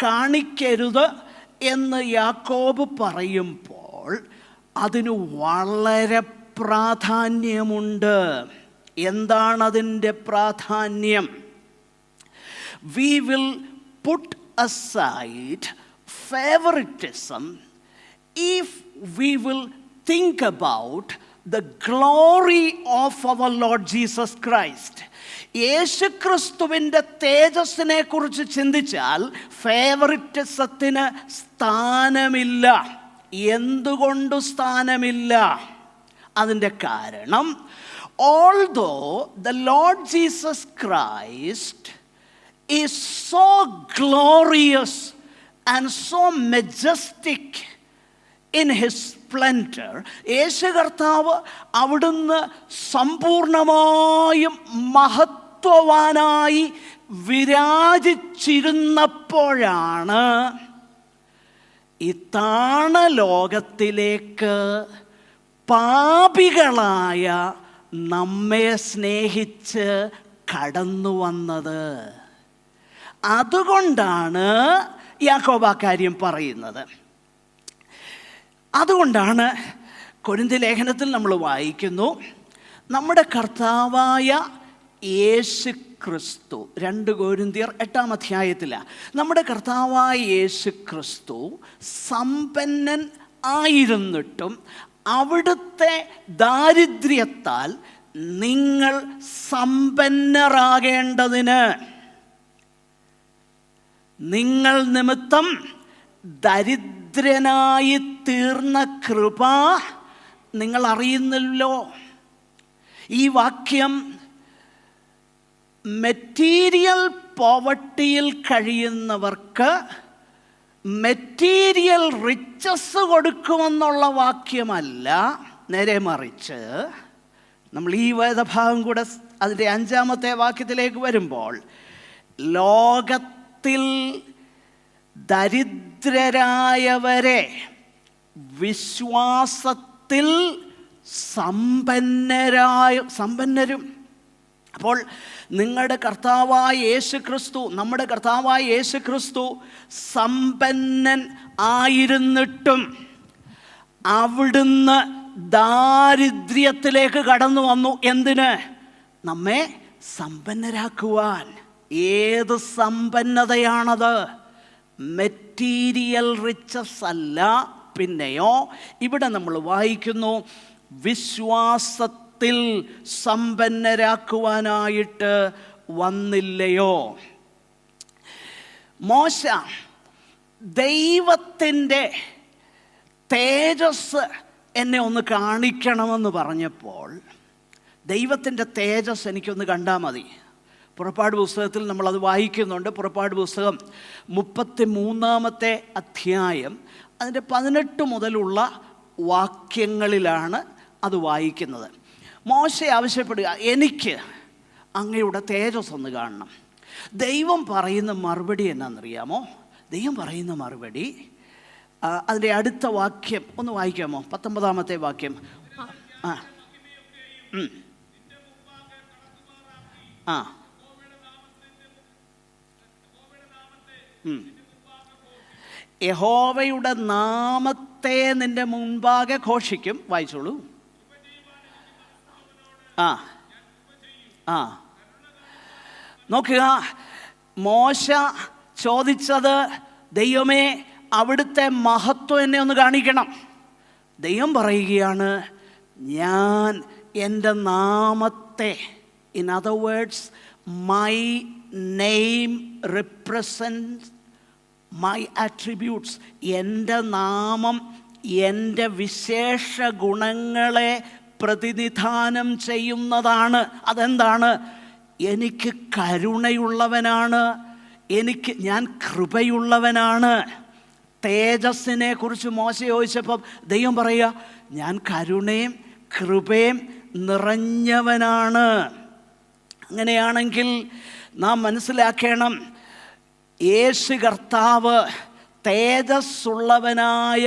കാണിക്കരുത് എന്ന് യാക്കോബ് പറയുമ്പോൾ അതിന് വളരെ പ്രാധാന്യമുണ്ട്. എന്താണതിൻ്റെ പ്രാധാന്യം? We will put aside favoritism if we will think about the glory of our Lord Jesus Christ. യേശുക്രിസ്തുവിൻ്റെ തേജസ്സിനെ കുറിച്ച് ചിന്തിച്ചാൽ ഫേവറിറ്റിസത്തിന് സ്ഥാനമില്ല. എന്തുകൊണ്ട് സ്ഥാനമില്ല? അതിൻ്റെ കാരണം, although the Lord Jesus Christ is so glorious and so majestic in his splendor, യേശു കർത്താവ് അവിടുന്ന് സമ്പൂർണമായും മഹത്വവാനായി വിരാജിച്ചിരുന്നപ്പോഴാണ് ഈ താണലോകത്തിലേക്ക് പാപികളായ നമ്മെ സ്നേഹിച്ച് കടന്നു വന്നത്. അതുകൊണ്ടാണ് യാക്കോബ് ആ കാര്യം പറയുന്നത്. അതുകൊണ്ടാണ് കൊരിന്ത്യർ ലേഖനത്തിൽ നമ്മൾ വായിക്കുന്നു, നമ്മുടെ കർത്താവായ യേശു ക്രിസ്തു, 2 കൊരിന്ത്യർ 8-ാം അധ്യായത്തിലാണ്, നമ്മുടെ കർത്താവായ യേശു ക്രിസ്തു സമ്പന്നൻ ആയിരുന്നിട്ടും അവിടുത്തെ ദാരിദ്ര്യത്താൽ നിങ്ങൾ സമ്പന്നരാകേണ്ടതിന് നിങ്ങൾ നിമിത്തം ദരിദ്രനായി തീർന്ന കൃപ നിങ്ങൾ അറിയുന്നല്ലോ. ഈ വാക്യം മെറ്റീരിയൽ പോവർട്ടിയിൽ കഴിയുന്നവർക്ക് മെറ്റീരിയൽ റിച്ചസ് കൊടുക്കുമെന്നുള്ള വാക്യമല്ല. നേരെ മറിച്ച് നമ്മൾ ഈ വേദഭാഗം കൂടെ അതിൻ്റെ 5-ാമത്തെ വാക്യത്തിലേക്ക് വരുമ്പോൾ, ലോകത്തിൽ ദരിദ്രരായവരെ വിശ്വാസത്തിൽ സമ്പന്നരും. അപ്പോൾ നിങ്ങളുടെ കർത്താവായ യേശു ക്രിസ്തു, നമ്മുടെ കർത്താവായ യേശു ക്രിസ്തു സമ്പന്നൻ ആയിരുന്നിട്ടും അവിടുന്ന് ദാരിദ്ര്യത്തിലേക്ക് കടന്നു വന്നു. എന്തിന്? നമ്മെ സമ്പന്നരാക്കുവാൻ. ഏത് സമ്പന്നതയാണത്? മെറ്റീരിയൽ റിച്ചസ് അല്ല. പിന്നെയോ ഇവിടെ നമ്മൾ വായിക്കുന്നു, വിശ്വാസത്തിൽ സമ്പന്നരാക്കുവാനായിട്ട് വന്നില്ലയോ. മോശ ദൈവത്തിൻ്റെ തേജസ് എന്നെ ഒന്ന് കാണിക്കണമെന്ന് പറഞ്ഞപ്പോൾ, ദൈവത്തിൻ്റെ തേജസ് എനിക്കൊന്ന് കണ്ടാൽ മതി. പുറപ്പാട് പുസ്തകത്തിൽ നമ്മളത് വായിക്കുന്നുണ്ട്. പുറപ്പാട് പുസ്തകം 33-ാമത്തെ അധ്യായം അതിൻ്റെ 18 മുതലുള്ള വാക്യങ്ങളിലാണ് അത് വായിക്കുന്നത്. മോശ ആവശ്യപ്പെടുക, എനിക്ക് അങ്ങയുടെ തേജസ് ഒന്ന് കാണണം. ദൈവം പറയുന്ന മറുപടി എന്നാണെന്നറിയാമോ? ദൈവം പറയുന്ന മറുപടി, അതിൻ്റെ അടുത്ത വാക്യം ഒന്ന് വായിക്കാമോ? 19-ാമത്തെ വാക്യം. യഹോവയുടെ നാമത്തെ നിന്റെ മുൻപാകെ ഘോഷിക്കും. വായിച്ചോളൂ. നോക്കുക, മോശ ചോദിച്ചത്, ദൈവമേ അവിടുത്തെ മഹത്വം എന്നെ ഒന്ന് കാണിക്കണം. ദൈവം പറയുകയാണ്, ഞാൻ എൻ്റെ നാമത്തെ, in other words my name represents my attributes. എൻ്റെ നാമം എൻ്റെ വിശേഷ ഗുണങ്ങളെ പ്രതിനിധാനം ചെയ്യുന്നതാണ്. അതെന്താണ്? എനിക്ക് കരുണയുള്ളവനാണ്, ഞാൻ കൃപയുള്ളവനാണ്. തേജസ്സിനെ കുറിച്ച് മോശ ചോദിച്ചപ്പം ദൈവം പറയുക, ഞാൻ കരുണയും കൃപയും നിറഞ്ഞവനാണ്. അങ്ങനെയാണെങ്കിൽ നാം മനസ്സിലാക്കണം, യേശു കർത്താവ്, തേജസ്സുള്ളവനായ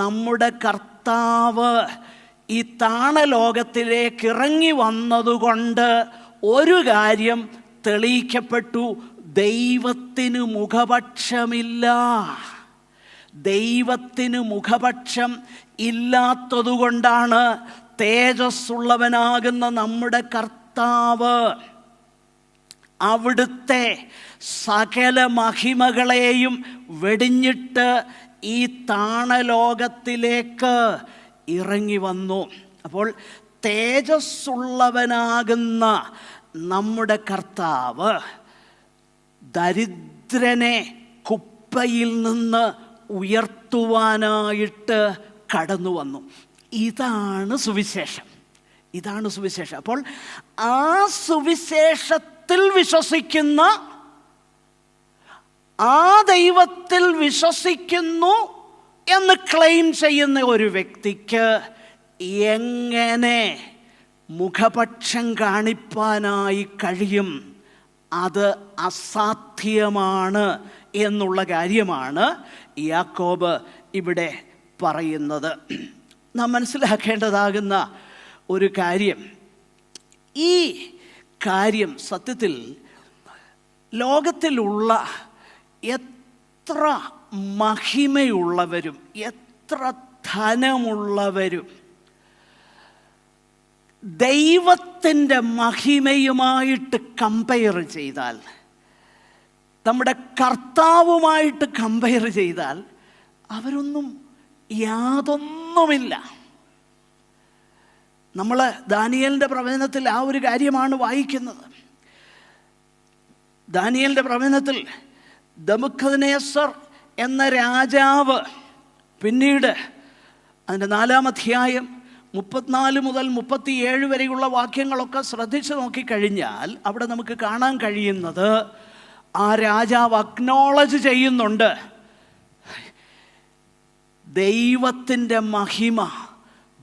നമ്മുടെ കർത്താവ് ഈ താണലോകത്തിലേക്ക് ഇറങ്ങി വന്നതുകൊണ്ട് ഒരു കാര്യം തെളിയിക്കപ്പെട്ടു: ദൈവത്തിന് മുഖപക്ഷമില്ല. ദൈവത്തിന് മുഖപക്ഷം ഇല്ലാത്തതുകൊണ്ടാണ് തേജസ്സുള്ളവനാകുന്ന നമ്മുടെ കർത്താവ് അവിടുത്തെ സകല മഹിമകളെയും വെടിഞ്ഞിട്ട് ഈ താണലോകത്തിലേക്ക് ഇറങ്ങി വന്നു. അപ്പോൾ തേജസ്സുള്ളവനാകുന്ന നമ്മുടെ കർത്താവ് ദരിദ്രനെ കുപ്പയിൽ നിന്ന് ഉയർത്തുവാനായിട്ട് കടന്നു വന്നു. ഇതാണ് സുവിശേഷം. ഇതാണ് സുവിശേഷം. അപ്പോൾ ആ സുവിശേഷത്തിൽ വിശ്വസിക്കുന്ന, ആ ദൈവത്തിൽ വിശ്വസിക്കുന്നു എന്ന് ക്ലെയിം ചെയ്യുന്ന ഒരു വ്യക്തിക്ക് എങ്ങനെ മുഖപക്ഷം കാണിപ്പാനായി കഴിയും? അത് അസാധ്യമാണ് എന്നുള്ള കാര്യമാണ് യാക്കോബ് ഇവിടെ പറയുന്നത്. നാം മനസ്സിലാക്കേണ്ടതാകുന്ന ഒരു കാര്യം, ഈ കാര്യം സത്യത്തിൽ ലോകത്തിലുള്ള എത്ര മഹിമയുള്ളവരും എത്ര ധനമുള്ളവരും ദൈവത്തിൻ്റെ മഹിമയുമായിട്ട് കമ്പയർ ചെയ്താൽ, നമ്മുടെ കർത്താവുമായിട്ട് കമ്പയർ ചെയ്താൽ അവരൊന്നും യാതൊന്നുമില്ല. നമ്മൾ ദാനിയേലിൻ്റെ പ്രവചനത്തിൽ ആ ഒരു കാര്യമാണ് വായിക്കുന്നത്. ദാനിയേലിൻ്റെ പ്രവചനത്തിൽ നബൂഖദ്നേസർ എന്ന രാജാവ് പിന്നീട് അതിൻ്റെ 4-ാം അധ്യായം 34 മുതൽ 37 വരെയുള്ള വാക്യങ്ങളൊക്കെ ശ്രദ്ധിച്ചു നോക്കിക്കഴിഞ്ഞാൽ അവിടെ നമുക്ക് കാണാൻ കഴിയുന്നത്, ആ രാജാവ് അക്നോളജ് ചെയ്യുന്നുണ്ട് ദൈവത്തിൻ്റെ മഹിമ,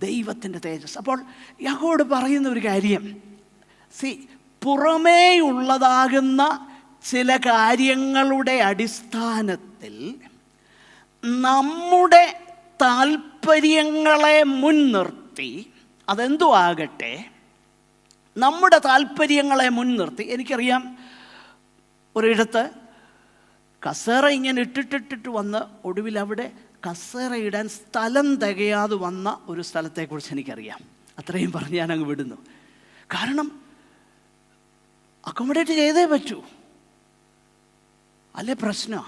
ദൈവത്തിൻ്റെ തേജസ്. അപ്പോൾ യാക്കോബ് പറയുന്ന ഒരു കാര്യം, പുറമേയുള്ളതാകുന്ന ചില കാര്യങ്ങളുടെ അടിസ്ഥാനത്തിൽ നമ്മുടെ താല്പര്യങ്ങളെ മുൻനിർത്തി, അതെന്തു ആകട്ടെ, നമ്മുടെ താല്പര്യങ്ങളെ മുൻനിർത്തി, എനിക്കറിയാം ഒരിടത്ത് കസേര ഇങ്ങനെ ഇട്ടിട്ടിട്ട് വന്ന് ഒടുവിൽ അവിടെ കസേര ഇടാൻ സ്ഥലം തികയാതെ വന്ന ഒരു സ്ഥലത്തെക്കുറിച്ച് എനിക്കറിയാം. അത്രയും പറഞ്ഞ് ഞാൻ അങ്ങ് വിടുന്നു. കാരണം അക്കോമഡേറ്റ് ചെയ്തേ പറ്റൂ, അല്ലേ പ്രശ്നം.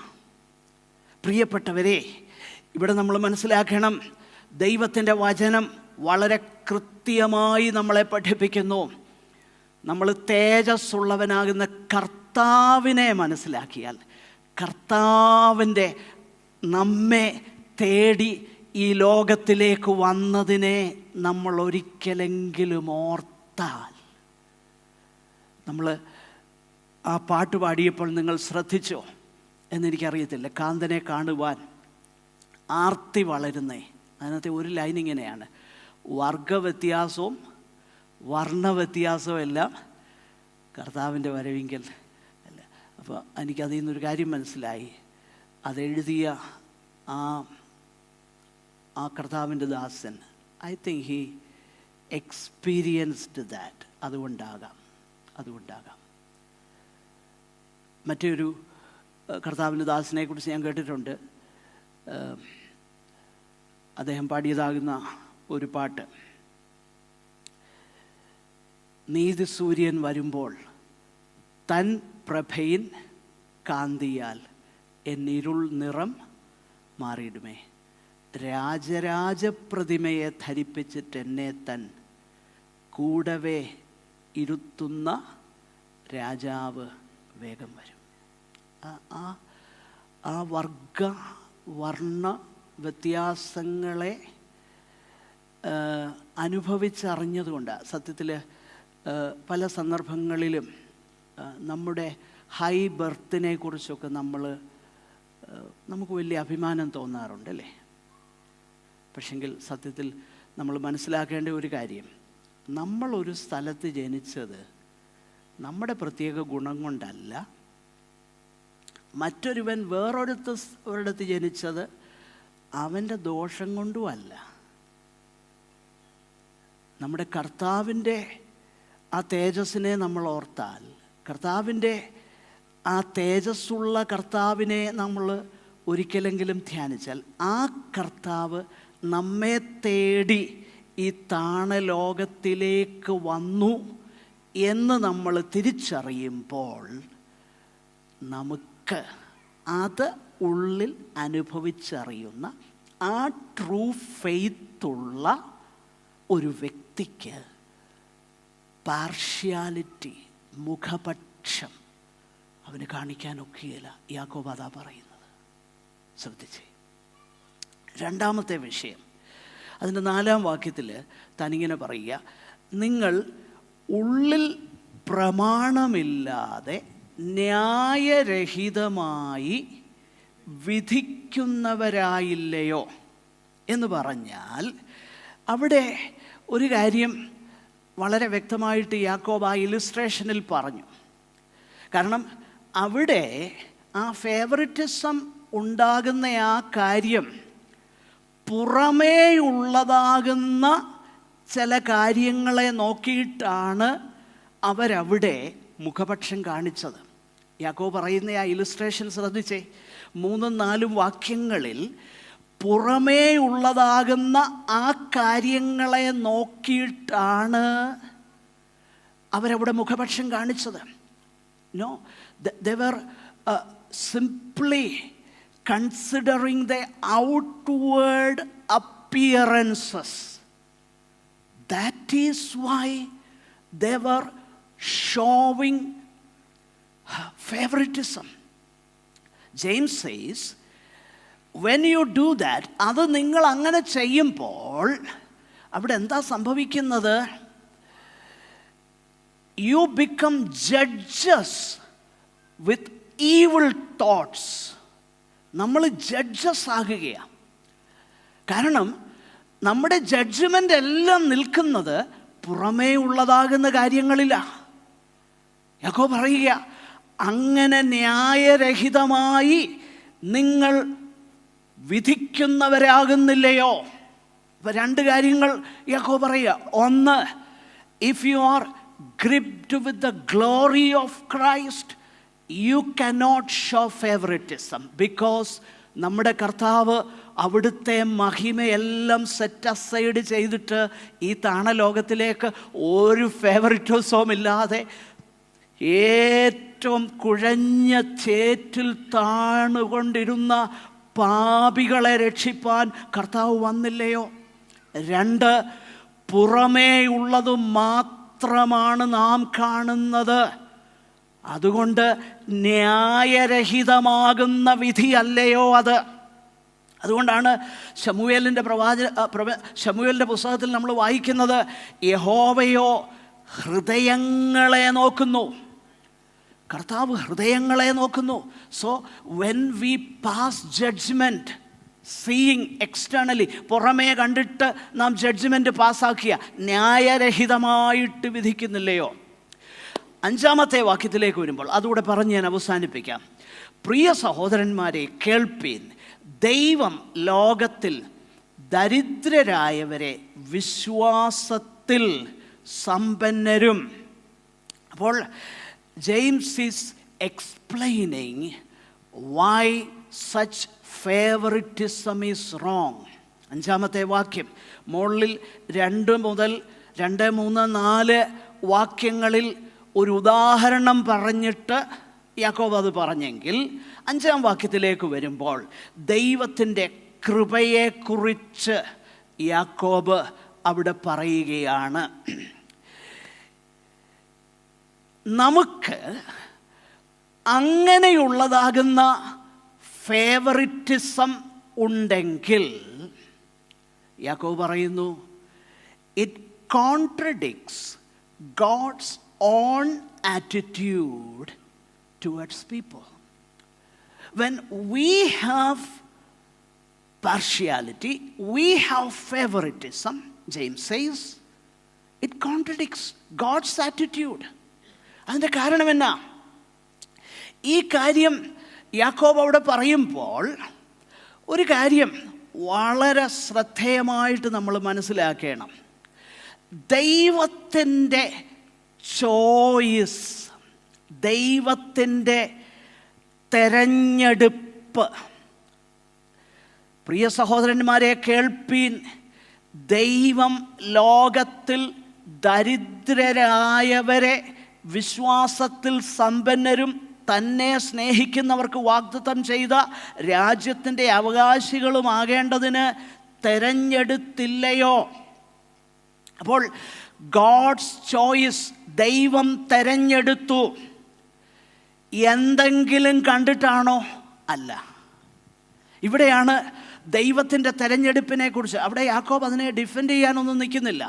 പ്രിയപ്പെട്ടവരെ, ഇവിടെ നമ്മൾ മനസ്സിലാക്കണം, ദൈവത്തിൻ്റെ വചനം വളരെ കൃത്യമായി നമ്മളെ പഠിപ്പിക്കുന്നു. നമ്മൾ തേജസ്സുള്ളവനാകുന്ന കർത്താവിനെ മനസ്സിലാക്കിയാൽ, കർത്താവിൻ്റെ നമ്മെ തേടി ഈ ലോകത്തിലേക്ക് വന്നതിനെ നമ്മൾ ഒരിക്കലെങ്കിലും ഓർത്താൽ, നമ്മൾ ആ പാട്ട് പാടിയപ്പോൾ നിങ്ങൾ ശ്രദ്ധിച്ചോ എന്നെനിക്കറിയത്തില്ല, കാന്തനെ കാണുവാൻ ആർത്തി വളരുന്നേ. അതിനകത്തെ ഒരു ലൈൻ ഇങ്ങനെയാണ്: വർഗവ്യത്യാസവും വർണ്ണവ്യത്യാസവും എല്ലാം കർത്താവിൻ്റെ വരവിങ്കൽ അല്ല. അപ്പോൾ എനിക്കതിൽ നിന്നൊരു കാര്യം മനസ്സിലായി, അതെഴുതിയ ആ കർത്താവിൻ്റെ ദാസൻ, I think he experienced that. അതുകൊണ്ടാകാം. മറ്റൊരു കർത്താവിൻ്റെ ദാസനെ കുറിച്ച് ഞാൻ കേട്ടിട്ടുണ്ട്. അദ്ദേഹം പാടിയതാകുന്ന ഒരു പാട്ട്, നീതി സൂര്യൻ വരുമ്പോൾ തൻ പ്രഭയിൻ കാന്തിയാൽ എന്നിരുൾ നിറം മാറിയിടുമേ, രാജരാജപ്രതിമയെ ധരിപ്പിച്ചിട്ട് എന്നെ തൻ കൂടവേ ഇരുത്തുന്ന രാജാവ് വേഗം വരും. ആ വർഗ വർണ്ണ വ്യത്യാസങ്ങളെ അനുഭവിച്ചറിഞ്ഞതുകൊണ്ട് സത്യത്തിൽ പല സന്ദർഭങ്ങളിലും നമ്മുടെ ഹൈ ബർത്തിനെ കുറിച്ചൊക്കെ നമുക്ക് വലിയ അഭിമാനം തോന്നാറുണ്ട്, അല്ലേ? പക്ഷെങ്കിൽ സത്യത്തിൽ നമ്മൾ മനസ്സിലാക്കേണ്ട ഒരു കാര്യം, നമ്മളൊരു സ്ഥലത്ത് ജനിച്ചത് നമ്മുടെ പ്രത്യേക ഗുണം കൊണ്ടല്ല, മറ്റൊരുവൻ ഒരിടത്ത് ജനിച്ചത് അവൻ്റെ ദോഷം കൊണ്ടുമല്ല. നമ്മുടെ കർത്താവിൻ്റെ ആ തേജസ്സിനെ നമ്മൾ ഓർത്താൽ, കർത്താവിൻ്റെ ആ തേജസ്സുള്ള കർത്താവിനെ നമ്മൾ ഒരിക്കലെങ്കിലും ധ്യാനിച്ചാൽ, ആ കർത്താവ് നമ്മെ തേടി ഈ താണലോകത്തിലേക്ക് വന്നു എന്ന് നമ്മൾ തിരിച്ചറിയുമ്പോൾ നമുക്ക് അത് ഉള്ളിൽ അനുഭവിച്ചറിയുന്ന ആ ട്രൂ ഫെയ്ത്തുള്ള ഒരു വ്യക്തിക്ക് പാർഷ്യാലിറ്റി, മുഖപക്ഷം അവന് കാണിക്കാനൊക്കെയില്ല. യാക്കോബ് അതാ പറയുന്നത്. ശ്രദ്ധിച്ചേ. രണ്ടാമത്തെ വിഷയം, അതിൻ്റെ 4-ാം വാക്യത്തിൽ തനിങ്ങനെ പറയുക, നിങ്ങൾ ഉള്ളിൽ പ്രമാണമില്ലാതെ ന്യായരഹിതമായി വിധിക്കുന്നവരായില്ലയോ എന്ന് പറഞ്ഞാൽ, അവിടെ ഒരു കാര്യം വളരെ വ്യക്തമായിട്ട് യാക്കോബ് ആ ഇല്ലുസ്ട്രേഷനിൽ പറഞ്ഞു. കാരണം അവിടെ ആ ഫേവറിറ്റിസം ഉണ്ടാകുന്ന ആ കാര്യം പുറമേയുള്ളതാകുന്ന ചില കാര്യങ്ങളെ നോക്കിയിട്ടാണ് അവരവിടെ മുഖപക്ഷം കാണിച്ചത്. യാക്കോബ് പറയുന്ന ആ ഇല്ലുസ്ട്രേഷൻ ശ്രദ്ധിച്ചേ. 3-4 വാക്യങ്ങളിൽ പുറമേ ഉള്ളതാകുന്ന ആ കാര്യങ്ങളെ നോക്കിയിട്ടാണ് അവരവിടെ മുഖപക്ഷം കാണിച്ചത്. No, they were simply considering the outward appearances. That is why they were showing favoritism. James says, when you do that, അത് നിങ്ങൾ അങ്ങനെ ചെയ്യുമ്പോൾ അവിടെ എന്താ സംഭവിക്കുന്നത്? You become judges with evil thoughts. നമ്മൾ ജഡ്ജസ് ആകുകയാണ്. കാരണം നമ്മുടെ ജഡ്ജ്മെൻ്റ് എല്ലാം നിൽക്കുന്നത് പുറമേ ഉള്ളതാകുന്ന കാര്യങ്ങളിലാണ്. യാക്കോബ് പറയുക, അങ്ങനെ ന്യായരഹിതമായി നിങ്ങൾ വിധിക്കുന്നവരാകുന്നില്ലയോ? ഇപ്പം 2 കാര്യങ്ങൾ യാക്കോബ് പറയുക. ഒന്ന്, if you are gripped with the glory of Christ, you cannot show favoritism, because നമ്മുടെ കർത്താവ് അവിടുത്തെ മഹിമയെല്ലാം സെറ്റ് അസൈഡ് ചെയ്തിട്ട് ഈ താണലോകത്തിലേക്ക് ഒരു ഫേവറിറ്റിസവും ഇല്ലാതെ ഏറ്റവും കുഴഞ്ഞ ചേറ്റിൽ താണുകൊണ്ടിരുന്ന പാപികളെ രക്ഷിപ്പാൻ കർത്താവ് വന്നില്ലയോ? 2, പുറമേ ഉള്ളത് മാത്രമാണ് നാം കാണുന്നത്. അതുകൊണ്ട് ന്യായരഹിതമാകുന്ന വിധിയല്ലയോ അത്? അതുകൊണ്ടാണ് ശമൂവേലിൻ്റെ പുസ്തകത്തിൽ നമ്മൾ വായിക്കുന്നത്, യഹോവയോ ഹൃദയങ്ങളെ നോക്കുന്നു. കർത്താവ് ഹൃദയങ്ങളെ നോക്കുന്നു. So when we pass judgement, seeing externally, പുറമേ കണ്ടിട്ട് നാം ജഡ്ജ്മെൻറ്റ് പാസ്സാക്കിയ ന്യായരഹിതമായിട്ട് വിധിക്കുന്നില്ലയോ? 5-ാമത്തെ വാക്യത്തിലേക്ക് വരുമ്പോൾ അതുകൂടെ പറഞ്ഞ് ഞാൻ അവസാനിപ്പിക്കാം. പ്രിയ സഹോദരന്മാരെ, കേൾപ്പീൻ, ദൈവം ലോകത്തിൽ ദരിദ്രരായവരെ വിശ്വാസത്തിൽ സമ്പന്നരും. അപ്പോൾ James is explaining why such favouritism is wrong. 5-ാമത്തെ വാക്യം മുകളിൽ 2 മുതൽ 2, 3, 4 വാക്യങ്ങളിൽ ഒരു ഉദാഹരണം പറഞ്ഞിട്ട് യാക്കോബ് അത് പറഞ്ഞെങ്കിൽ, 5-ാം വാക്യത്തിലേക്ക് വരുമ്പോൾ ദൈവത്തിൻ്റെ കൃപയെക്കുറിച്ച് യാക്കോബ് അവിടെ പറയുകയാണ്. നമുക്ക് അങ്ങനെയുള്ളതാകുന്ന ഫേവറിറ്റിസം ഉണ്ടെങ്കിൽ, യാക്കോബ് പറയുന്നു, it contradicts God's own attitude towards people. When we have partiality, we have favoritism, James says, it contradicts God's attitude. അതിൻ്റെ കാരണം എന്നാ? ഈ കാര്യം യാക്കോബ് അവിടെ പറയുമ്പോൾ ഒരു കാര്യം വളരെ ശ്രദ്ധേയമായിട്ട് നമ്മൾ മനസ്സിലാക്കണം. ദൈവത്തിൻ്റെ ചോയ്സ്, ദൈവത്തിൻ്റെ തെരഞ്ഞെടുപ്പ്. പ്രിയ സഹോദരന്മാരെ, കേൾപ്പീൻ. ദൈവം ലോകത്തിൽ ദരിദ്രരായവരെ വിശ്വാസത്തിൽ സമ്പന്നരും തന്നെ സ്നേഹിക്കുന്നവർക്ക് വാഗ്ദത്തം ചെയ്ത രാജ്യത്തിൻ്റെ അവകാശികളുമാകേണ്ടതിന് തെരഞ്ഞെടുത്തില്ലയോ? അപ്പോൾ ഗോഡ്സ് ചോയ്സ്, ദൈവം തെരഞ്ഞെടുത്തു. എന്തെങ്കിലും കണ്ടിട്ടാണോ? അല്ല. ഇവിടെയാണ് ദൈവത്തിൻ്റെ തെരഞ്ഞെടുപ്പിനെ കുറിച്ച്. അവിടെ യാക്കോബ് അതിനെ ഡിഫെൻഡ് ചെയ്യാനൊന്നും നിൽക്കുന്നില്ല.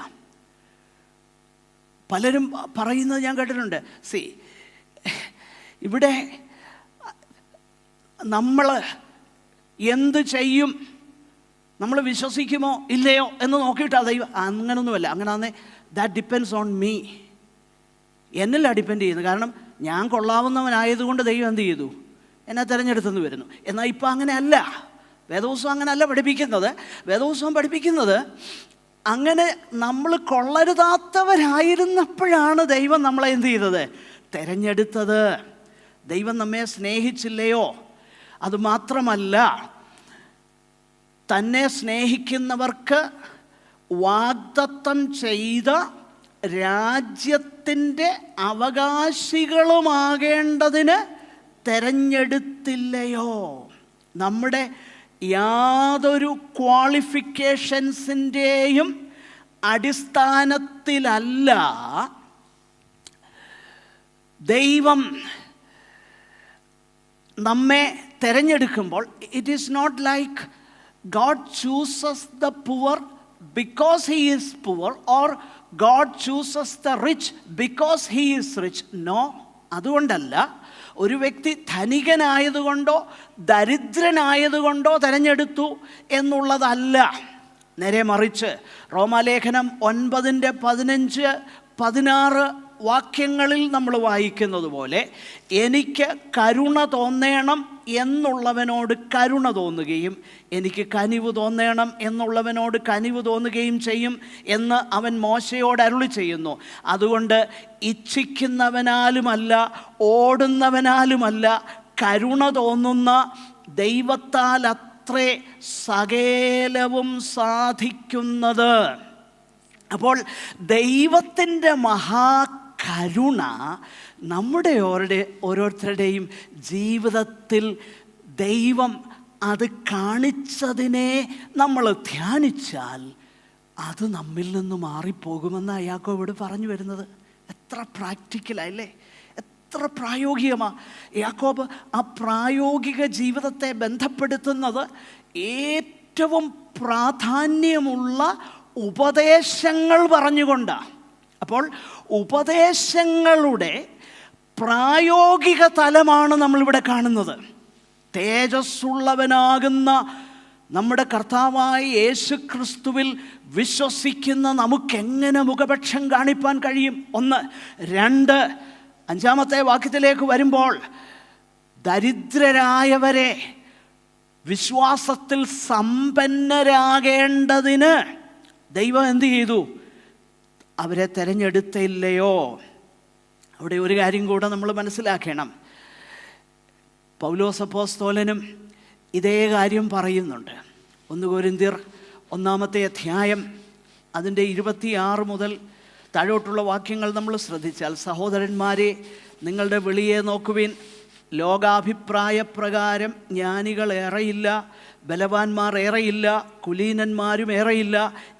പലരും പറയുന്നത് ഞാൻ കേട്ടിട്ടുണ്ട്. ഇവിടെ നമ്മൾ എന്ത് ചെയ്യും, നമ്മൾ വിശ്വസിക്കുമോ ഇല്ലയോ എന്ന് നോക്കിയിട്ടാണ് ദൈവം. അങ്ങനൊന്നുമല്ല. അങ്ങനെയാണേ ദാറ്റ് ഡിപ്പെൻഡ്സ് ഓൺ മീ. എന്നിലാണ് ഡിപ്പെൻഡ് ചെയ്യുന്നത്. കാരണം ഞാൻ കൊള്ളാവുന്നവനായതുകൊണ്ട് ദൈവം എന്ത് ചെയ്തു? എന്നെ തിരഞ്ഞെടുത്തെന്ന് വരുന്നു. എന്നാൽ ഇപ്പം അങ്ങനെയല്ല. വേദപുസ്തകം അങ്ങനെയല്ല പഠിപ്പിക്കുന്നത്. വേദപുസ്തകം പഠിപ്പിക്കുന്നത് അങ്ങനെ നമ്മൾ കൊള്ളരുതാത്തവരായിരുന്നപ്പോഴാണ് ദൈവം നമ്മളെ എന്ത് ചെയ്തത്? തിരഞ്ഞെടുത്തത്. ദൈവം നമ്മെ സ്നേഹിച്ചില്ലയോ? അതുമാത്രമല്ല, തന്നെ സ്നേഹിക്കുന്നവർക്ക് വാഗ്ദത്തം ചെയ്ത രാജ്യത്തിൻ്റെ അവകാശികളുമാകേണ്ടതിന് തെരഞ്ഞെടുത്തില്ലയോ? നമ്മുടെ യാതൊരു ക്വാളിഫിക്കേഷൻസിൻ്റെയും അടിസ്ഥാനത്തിലല്ല ദൈവം നമ്മെ തിരഞ്ഞെടുക്കുമ്പോൾ. It is not like God chooses the poor because he is poor, or God chooses the rich because he is rich. No, അതുകൊണ്ടല്ല. ഒരു വ്യക്തി ധനികനായതുകൊണ്ടോ ദരിദ്രനായതുകൊണ്ടോ തിരഞ്ഞെടുത്തു എന്നുള്ളതല്ല. നേരെ മറിച്ച് റോമാലേഖനം 9:15-16 വാക്യങ്ങളിൽ നമ്മൾ വായിക്കുന്നത് പോലെ, എനിക്ക് കരുണ തോന്നണം എന്നുള്ളവനോട് കരുണ തോന്നുകയും എനിക്ക് കനിവ് തോന്നണം എന്നുള്ളവനോട് കനിവ് തോന്നുകയും ചെയ്യും എന്ന് അവൻ മോശയോട് അരുളി ചെയ്യുന്നു. അതുകൊണ്ട് ഇച്ഛിക്കുന്നവനാലുമല്ല ഓടുന്നവനാലുമല്ല കരുണ തോന്നുന്ന ദൈവത്താൽ അത്രേ സകലവും സാധിക്കുന്നത്. അപ്പോൾ ദൈവത്തിൻ്റെ മഹാകരുണ നമ്മുടെ ഓരോരുത്തരുടെയും ജീവിതത്തിൽ ദൈവം അത് കാണിച്ചതിനെ നമ്മൾ ധ്യാനിച്ചാൽ അത് നമ്മിൽ നിന്ന് മാറിപ്പോകുമെന്നാണ് യാക്കോബ് ഇവിടെ പറഞ്ഞു വരുന്നത്. എത്ര പ്രാക്ടിക്കലല്ലേ, എത്ര പ്രായോഗികമാണ്. യാക്കോബ് ആ പ്രായോഗിക ജീവിതത്തെ ബന്ധപ്പെടുത്തുന്നത് ഏറ്റവും പ്രാധാന്യമുള്ള ഉപദേശങ്ങൾ പറഞ്ഞുകൊണ്ടാണ്. അപ്പോൾ ഉപദേശങ്ങളുടെ പ്രായോഗിക തലമാണ് നമ്മളിവിടെ കാണുന്നത്. തേജസ്സുള്ളവനാകുന്ന നമ്മുടെ കർത്താവായ യേശു ക്രിസ്തുവിൽ വിശ്വസിക്കുന്ന നമുക്കെങ്ങനെ മുഖപക്ഷം കാണിപ്പാൻ കഴിയും? 1. 2, 5-ാമത്തെ വാക്യത്തിലേക്ക് വരുമ്പോൾ, ദരിദ്രരായവരെ വിശ്വാസത്തിൽ സമ്പന്നരാകേണ്ടതിന് ദൈവം എന്ത് ചെയ്തു? അവരെ തിരഞ്ഞെടുത്തില്ലയോ? അവിടെ ഒരു കാര്യം കൂടെ നമ്മൾ മനസ്സിലാക്കണം. പൗലോസ് അപ്പോസ്തലനും ഇതേ കാര്യം പറയുന്നുണ്ട്. 1 കൊരിന്ത്യർ 1-ാമത്തെ അധ്യായം അതിൻ്റെ 26 മുതൽ താഴോട്ടുള്ള വാക്യങ്ങൾ നമ്മൾ ശ്രദ്ധിച്ചാൽ, സഹോദരന്മാരെ, നിങ്ങളുടെ വിളിയെ നോക്കുവിൻ. ലോകാഭിപ്രായപ്രകാരം ജ്ഞാനികൾ ഏറെയില്ല, ബലവാന്മാർ ഏറെയില്ല, കുലീനന്മാരും ഏറെയില്ല.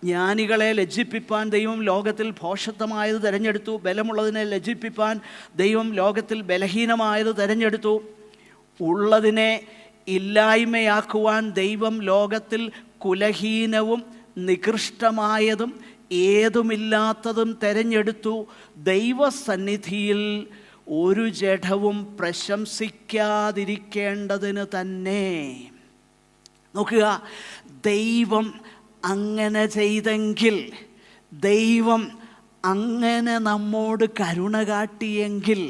ജ്ഞാനികളെ ലജ്ജിപ്പിപ്പാൻ ദൈവം ലോകത്തിൽ ഭോഷത്വമായത് തിരഞ്ഞെടുത്തു, ബലമുള്ളതിനെ ലജ്ജിപ്പിപ്പാൻ ദൈവം ലോകത്തിൽ ബലഹീനമായത് തിരഞ്ഞെടുത്തു. ഉള്ളതിനെ ഇല്ലായ്മയാക്കുവാൻ ദൈവം ലോകത്തിൽ കുലഹീനവും നികൃഷ്ടമായതും ഏതുമില്ലാത്തതും തിരഞ്ഞെടുത്തു. ദൈവസന്നിധിയിൽ ഒരു ജഡവും പ്രശംസിക്കാതിരിക്കേണ്ടതിന് തന്നെ. നോക്കുക, ദൈവം അങ്ങനെ ചെയ്തെങ്കിൽ, ദൈവം അങ്ങനെ നമ്മോട് കരുണ കാട്ടിയെങ്കിൽ,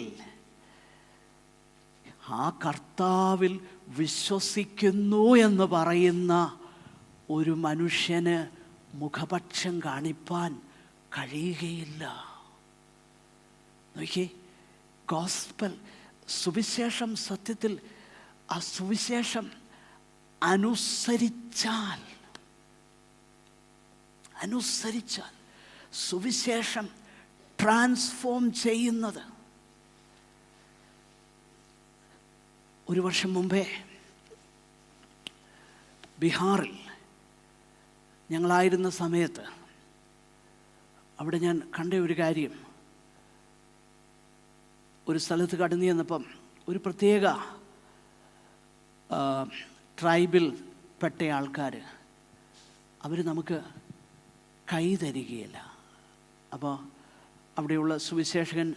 ആ കർത്താവിൽ വിശ്വസിക്കുന്നു എന്ന് പറയുന്ന ഒരു മനുഷ്യന് മുഖപക്ഷം കാണിപ്പാൻ കഴിയുകയില്ല. നോക്കിയേ, ഗോസ്പൽ, സുവിശേഷം, സത്യത്തിൽ ആ സുവിശേഷം അനുസരിച്ചാൽ സുവിശേഷം ട്രാൻസ്ഫോം ചെയ്യുന്നത്. ഒരു വർഷം മുമ്പേ ബീഹാറിൽ ഞങ്ങളായിരുന്ന സമയത്ത് അവിടെ ഞാൻ കണ്ട ഒരു കാര്യം, ഒരു സ്ഥലത്ത് കടന്നു ചെന്നപ്പം ഒരു പ്രത്യേക ട്രൈബിൽ പെട്ട ആൾക്കാർ, അവർ നമുക്ക് കൈ തരികയില്ല. അപ്പോൾ അവിടെയുള്ള സുവിശേഷകൻ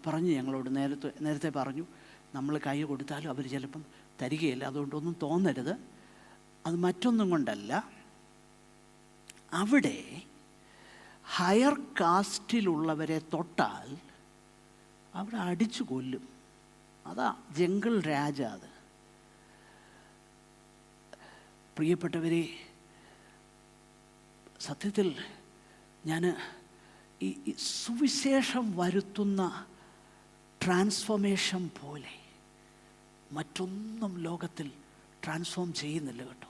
പറഞ്ഞു ഞങ്ങളോട്, നേരത്തെ പറഞ്ഞു, നമ്മൾ കൈ കൊടുത്താലും അവർ ചിലപ്പം തരികയില്ല, അതുകൊണ്ടൊന്നും തോന്നരുത്. അത് മറ്റൊന്നും കൊണ്ടല്ല, അവിടെ ഹയർ കാസ്റ്റിലുള്ളവരെ തൊട്ടാൽ അവിടെ അടിച്ചു കൊല്ലും. അതാ ജംഗിൾ രാജ. അത് പ്രിയപ്പെട്ടവരെ, സത്യത്തിൽ ഞാൻ ഈ സുവിശേഷം വരുത്തുന്ന ട്രാൻസ്ഫോർമേഷൻ പോലെ മറ്റൊന്നും ലോകത്തിൽ ട്രാൻസ്ഫോം ചെയ്യുന്നില്ല കേട്ടോ.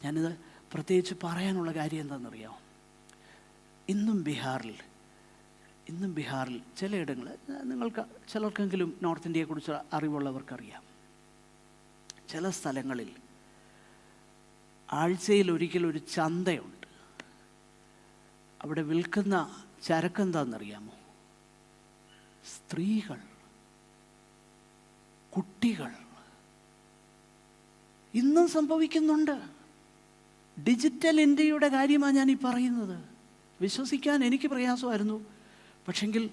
ഞാനിത് പ്രത്യേകിച്ച് പറയാനുള്ള കാര്യം എന്താണെന്നറിയാമോ? ഇന്നും ബീഹാറിൽ ചിലയിടങ്ങൾ, നിങ്ങൾക്ക് ചിലർക്കെങ്കിലും നോർത്ത് ഇന്ത്യയെക്കുറിച്ച് അറിവുള്ളവർക്കറിയാം, ചില സ്ഥലങ്ങളിൽ ആഴ്ചയിൽ ഒരിക്കൽ ഒരു ചന്തയുണ്ട്. അവിടെ വിൽക്കുന്ന ചരക്കെന്താണെന്നറിയാമോ? സ്ത്രീകൾ, കുട്ടികൾ. ഇന്നും സംഭവിക്കുന്നുണ്ട്. ഡിജിറ്റൽ ഇന്ത്യയുടെ കാര്യമാണ് ഞാൻ ഈ പറയുന്നത്. വിശ്വസിക്കാൻ എനിക്ക് പ്രയാസമായിരുന്നു. പക്ഷെങ്കിൽ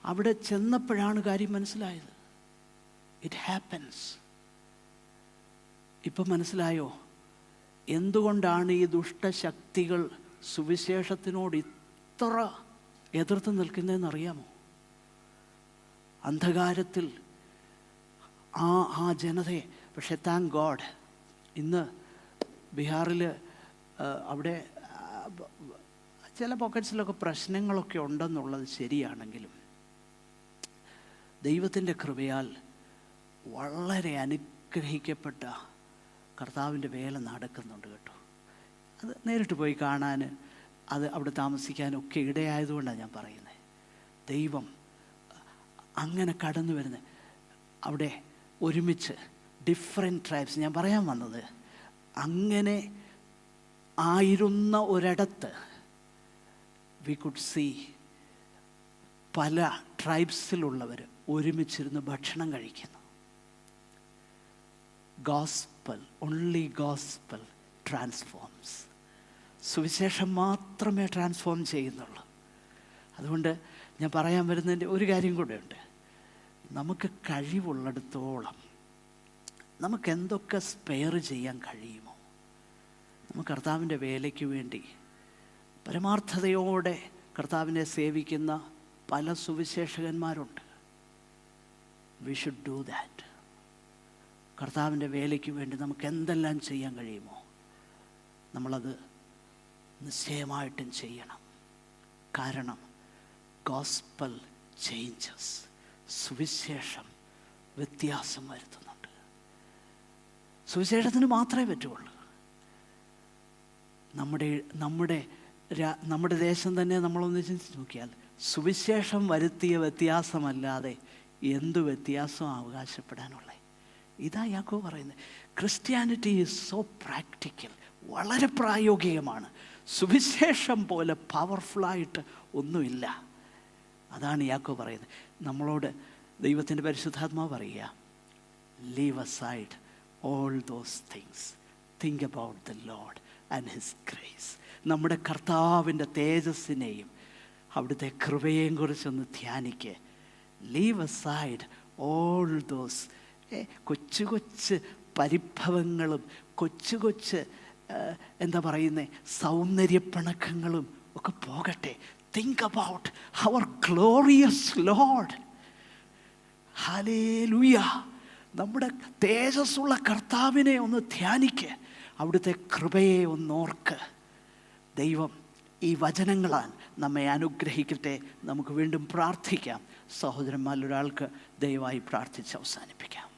അവിടെ ചെന്നപ്പോഴാണ് കാര്യം മനസ്സിലായത്. It happens. ഇപ്പം മനസ്സിലായോ എന്തുകൊണ്ടാണ് ഈ ദുഷ്ടശക്തികൾ സുവിശേഷത്തിനോട് ഇത്ര എതിർത്ത് നിൽക്കുന്നതെന്നറിയാമോ? അന്ധകാരത്തിൽ ആ ജനതയെ. പക്ഷെ താങ്ക് ഗോഡ്, ഇന്ന് ബീഹാറിൽ അവിടെ ചില പോക്കറ്റ്സിലൊക്കെ പ്രശ്നങ്ങളൊക്കെ ഉണ്ടെന്നുള്ളത് ശരിയാണെങ്കിലും ദൈവത്തിൻ്റെ കൃപയാൽ വളരെ അനുഗ്രഹിക്കപ്പെട്ട കർത്താവിൻ്റെ വേല നടക്കുന്നുണ്ട് കേട്ടോ. അത് നേരിട്ട് പോയി കാണാൻ, അത് അവിടെ താമസിക്കാനൊക്കെ ഇടയായതുകൊണ്ടാണ് ഞാൻ പറയുന്നത്. ദൈവം അങ്ങനെ കടന്നു വരുന്നത്. അവിടെ ഒരുമിച്ച് ഡിഫറെൻറ്റ് ട്രൈബ്സ്, ഞാൻ പറയാൻ വന്നത്, അങ്ങനെ ആയിരുന്ന ഒരിടത്ത് വി കുഡ് സീ പല ട്രൈബ്സിലുള്ളവർ ഒരുമിച്ചിരുന്ന് ഭക്ഷണം കഴിക്കുന്നു. Gospel, only gospel transforms. സുവിശേഷം മാത്രമേ ട്രാൻസ്ഫോം ചെയ്യുന്നുള്ളൂ. അതുകൊണ്ട് ഞാൻ പറയാൻ വരുന്നതിൻ്റെ ഒരു കാര്യം കൂടെ ഉണ്ട്. നമുക്ക് കഴിവുള്ളിടത്തോളം നമുക്ക് എന്തൊക്കെ സ്പെയർ ചെയ്യാൻ കഴിയുമോ, നമുക്ക് കർത്താവിൻ്റെ വേലയ്ക്ക് വേണ്ടി പരമാർത്ഥതയോടെ കർത്താവിനെ സേവിക്കുന്ന പല സുവിശേഷകന്മാരുണ്ട്. We should do that. കർത്താവിൻ്റെ വേലയ്ക്ക് വേണ്ടി നമുക്ക് എന്തെല്ലാം ചെയ്യാൻ കഴിയുമോ നമ്മളത് നിശ്ചയമായിട്ടും ചെയ്യണം. കാരണം ഗോസ്പൽ ചേഞ്ചസ്, സുവിശേഷം വ്യത്യാസം വരുത്തുന്നുണ്ട്. സുവിശേഷത്തിന് മാത്രമേ പറ്റുള്ളൂ. നമ്മുടെ ദേശം തന്നെ നമ്മളൊന്ന് ചിന്തിച്ച് നോക്കിയാൽ സുവിശേഷം വരുത്തിയ വ്യത്യാസമല്ലാതെ എന്ത് വ്യത്യാസം അവകാശപ്പെടാനുള്ളത്? ഇതാ യാക്കോബ് പറയുന്നത്. ക്രിസ്ത്യാനിറ്റി ഈസ് സോ പ്രാക്ടിക്കൽ, വളരെ പ്രായോഗികമാണ്. സുവിശേഷം പോലെ പവർഫുള്ളായിട്ട് ഒന്നുമില്ല. അതാണ് യാക്കോബ് പറയുന്നത്. നമ്മളോട് ദൈവത്തിൻ്റെ പരിശുദ്ധാത്മാവ് പറയുക, leave aside all those things, think about the Lord and his grace. നമ്മുടെ കർത്താവിൻ്റെ തേജസ്സിനെയും അവിടുത്തെ കൃപയെയും കുറിച്ചൊന്ന് ധ്യാനിക്കുക. ലീവ് അസൈഡ് ഓൾ ദോസ് കൊച്ചു കൊച്ചു പരിഭവങ്ങളും കൊച്ചു കൊച്ചു എന്താ പറയുന്നത് സൗന്ദര്യപ്പിണക്കങ്ങളും ഒക്കെ പോകട്ടെ. Think about our glorious Lord. Hallelujah. നമ്മുടെ തേജസ്സുള്ള കർത്താവിനെ ഒന്ന് ധ്യാനിക്ക്, അവിടുത്തെ കൃപയെ ഒന്നോർക്ക്. ദൈവം ഈ വചനങ്ങളാൽ നമ്മെ അനുഗ്രഹിക്കട്ടെ. നമുക്ക് വീണ്ടും പ്രാർത്ഥിക്കാം. സഹോദരന്മാരിലൊരാൾക്ക് ദയവായി പ്രാർത്ഥിച്ച് അവസാനിപ്പിക്കാം.